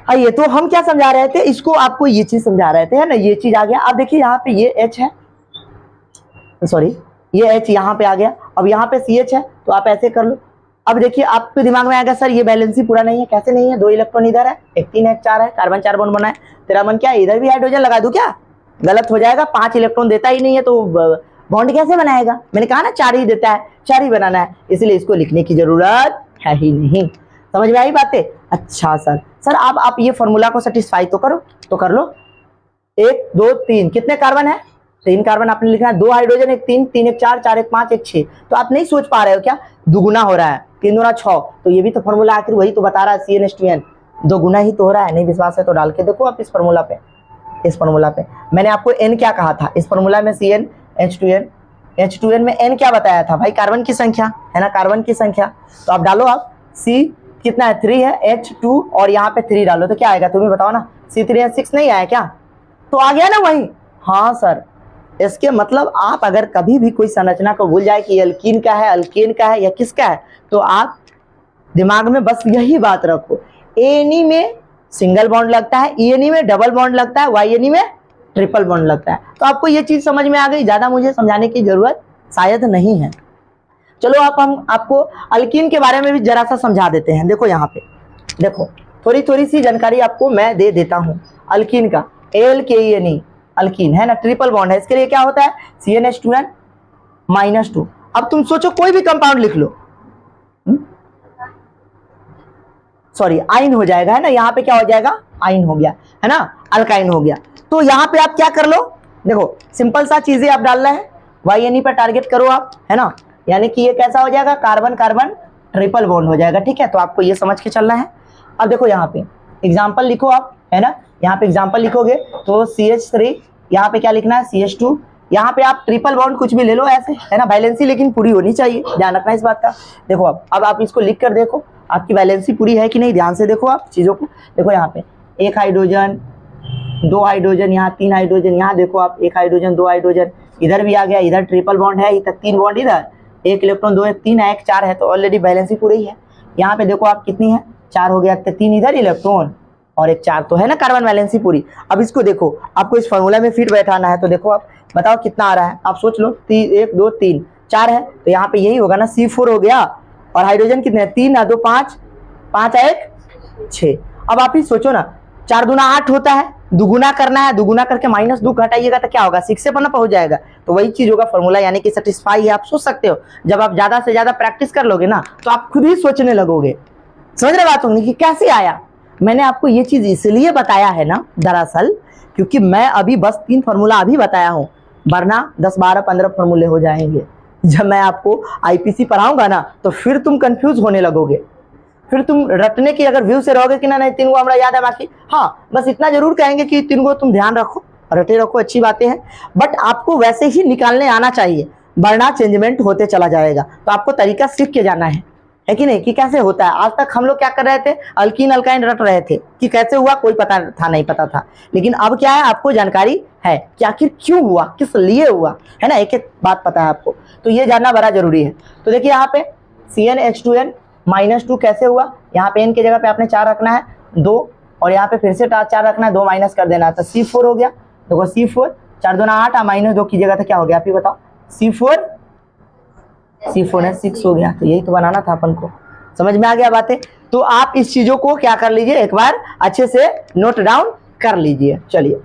आइए, तो हम क्या समझा रहे थे, इसको आपको ये चीज समझा रहे थे, है ना, ये चीज आ गया। अब देखिए यहाँ पे ये H है, सॉरी ये H यहाँ पे आ गया। अब यहाँ पे CH है, तो आप ऐसे कर लो। अब देखिए आपके दिमाग में आएगा सर ये बैलेंस ही पूरा नहीं है। कैसे नहीं है, 2 इलेक्ट्रॉन इधर है, एक 3 है, 4 है, कार्बन 4 बॉन्ड बना है। तेरा मन क्या है, इधर भी हाइड्रोजन लगा दूं क्या, गलत हो जाएगा। 5 इलेक्ट्रॉन देता ही नहीं है तो बॉन्ड कैसे बनाएगा। मैंने कहा ना 4 ही देता है, 4 ही बनाना है, इसलिए इसको लिखने की जरूरत है ही नहीं। समझ में आई बातें। अच्छा सर आप ये फॉर्मूला को सेटिस्फाई तो करो, तो कर लो। 1 2 3 कितने कार्बन है, 3 कार्बन आपने लिखना है। 2 हाइड्रोजन, एक 3, 3 एक 4, 4 एक 5, एक 6। तो आप नहीं सोच पा रहे हो क्या, दुगुना हो रहा है, 3 दूना 6, तो ये भी तो फॉर्मूला आखिर वही तो बता रहा है, CnH2n, 2 गुना ही तो हो रहा है। नहीं विश्वास है तो डाल के देखो आप इस फॉर्मूला पे, इस फॉर्मूला पे। मैंने आपको n क्या कहा था इस फॉर्मूला में, CnH2n, H2n में n क्या बताया था भाई, कार्बन की संख्या, है ना, कार्बन की संख्या। तो आप डालो, आप C कितना है, 3 है, H2 और यहाँ पे 3 डालो तो क्या आएगा, तुम्हें बताओ ना। C3 है, 6 नहीं आया क्या, तो आ गया ना वही। हाँ सर, इसके मतलब आप अगर कभी भी कोई संरचना को भूल जाए कि अल्कीन का है, अल्केन का है या किसका है, तो आप दिमाग में बस यही बात रखो, एनी में सिंगल बॉन्ड लगता है, ईएनई में डबल बॉन्ड लगता है, वाईएनई में ट्रिपल बॉन्ड लगता है। तो आपको ये चीज समझ में आ गई, ज्यादा मुझे समझाने की जरूरत शायद नहीं है। चलो हम आपको अल्कीन के बारे में भी जरा सा समझा देते हैं। देखो यहाँ पे, देखो थोड़ी सी जानकारी आपको मैं दे देता हूँ अल्कीन का। ALKENE अल्कीन है ना, ट्रिपल बॉन्ड है, इसके लिए क्या होता है, CnH2n -2। अब तुम सोचो कोई भी कंपाउंड लिख लो, सॉरी आइन हो जाएगा, है ना, यहाँ पे क्या हो जाएगा, आइन हो गया, है ना, अल्काइन हो गया। तो यहाँ पे आप क्या कर लो, देखो सिंपल सा चीजें आप डाल रहे हैं, YNE पर टारगेट करो आप, है ना, यानी कि ये कैसा हो जाएगा, कार्बन कार्बन ट्रिपल बॉन्ड हो जाएगा, ठीक है। तो आपको ये समझ के चलना है। अब देखो यहाँ पे एग्जाम्पल लिखो आप, है ना, यहाँ पे एग्जाम्पल लिखोगे तो CH3 यहाँ पे क्या लिखना है CH2। यहाँ पे आप ट्रिपल बॉन्ड कुछ भी ले लो ऐसे, है ना, वैलेंसी लेकिन पूरी होनी चाहिए, ध्यान रखना इस बात का। देखो अब आप इसको लिख कर देखो आपकी वैलेंसी पूरी है कि नहीं, ध्यान से देखो आप चीज़ों को। देखो यहाँ पे 1 हाइड्रोजन, 2 हाइड्रोजन, यहाँ 3 हाइड्रोजन, यहाँ देखो आप 1 हाइड्रोजन 2 हाइड्रोजन, इधर भी आ गया, इधर ट्रिपल बॉन्ड है, इधर 3 बॉन्ड, इधर 1 इलेक्ट्रॉन 2 1 3 है, 1 4 है, तो ऑलरेडी वैलेंसी पूरी है। यहाँ पे देखो आप कितनी है, 4 हो गया, 3 इधर इलेक्ट्रॉन और 1 4, तो है ना कार्बन वैलेंसी पूरी। अब इसको देखो, आपको इस फॉर्मूला में फिट बैठाना है, तो देखो आप बताओ कितना आ रहा है, आप सोच लो। 1 2 3 4 है, तो यहाँ पे यही होगा ना, C4 हो गया। और हाइड्रोजन कितने, 3 2 5, 5 1 6। अब आप ही सोचो ना, 4 दूना 8 होता है, दुगुना करना है, दुगुना करके -2 घटाइएगा तो क्या होगा, 6 से पन्ना पहुंच जाएगा। तो वही चीज होगा फॉर्मूला, यानी कि सेटिस्फाई है। आप सोच सकते हो, जब आप ज्यादा से ज्यादा प्रैक्टिस कर लोगे ना, तो आप खुद ही सोचने लगोगे। समझ रहे बात होंगी कि कैसे आया। मैंने आपको ये चीज इसलिए बताया है ना दरअसल, क्योंकि मैं अभी बस 3 फार्मूला अभी बताया हूँ, वरना 10 12 15 फार्मूले हो जाएंगे। जब मैं आपको IPC पढ़ाऊंगा ना, तो फिर तुम कंफ्यूज होने लगोगे, फिर तुम रटने की अगर व्यू से रहोगे कि ना नहीं 3 गो हमारा याद है बाकी, हाँ बस इतना जरूर कहेंगे कि 3 गो तुम ध्यान रखो, रटे रखो, अच्छी बातें हैं, बट आपको वैसे ही निकालने आना चाहिए, वरना चेंजमेंट होते चला जाएगा। तो आपको तरीका सीख के जाना है कि नहीं, कि कैसे होता है। आज तक हम लोग क्या कर रहे थे, अल्कीन अल्काइन रट रहे थे कि कैसे हुआ, कोई पता था नहीं पता था, लेकिन अब क्या है, आपको जानकारी है कि आखिर क्यों हुआ, किस लिए हुआ, है ना, एक एक बात पता है आपको, तो ये जानना बड़ा जरूरी है। तो देखिए यहाँ पे CnH2n -2 कैसे हुआ, यहाँ पे n की जगह पे आपने 4 रखना है, 2, और यहाँ पे फिर से 4 रखना है, 2 माइनस कर देना है, तो C4 हो गया। देखो C4, 4 दूना 8, -2 की जगह तो क्या हो गया, आप ही बताओ, C4 है 6 हो गया। तो यही तो बनाना था अपन को, समझ में आ गया बातें। तो आप इस चीजों को क्या कर लीजिए, एक बार अच्छे से नोट डाउन कर लीजिए। चलिए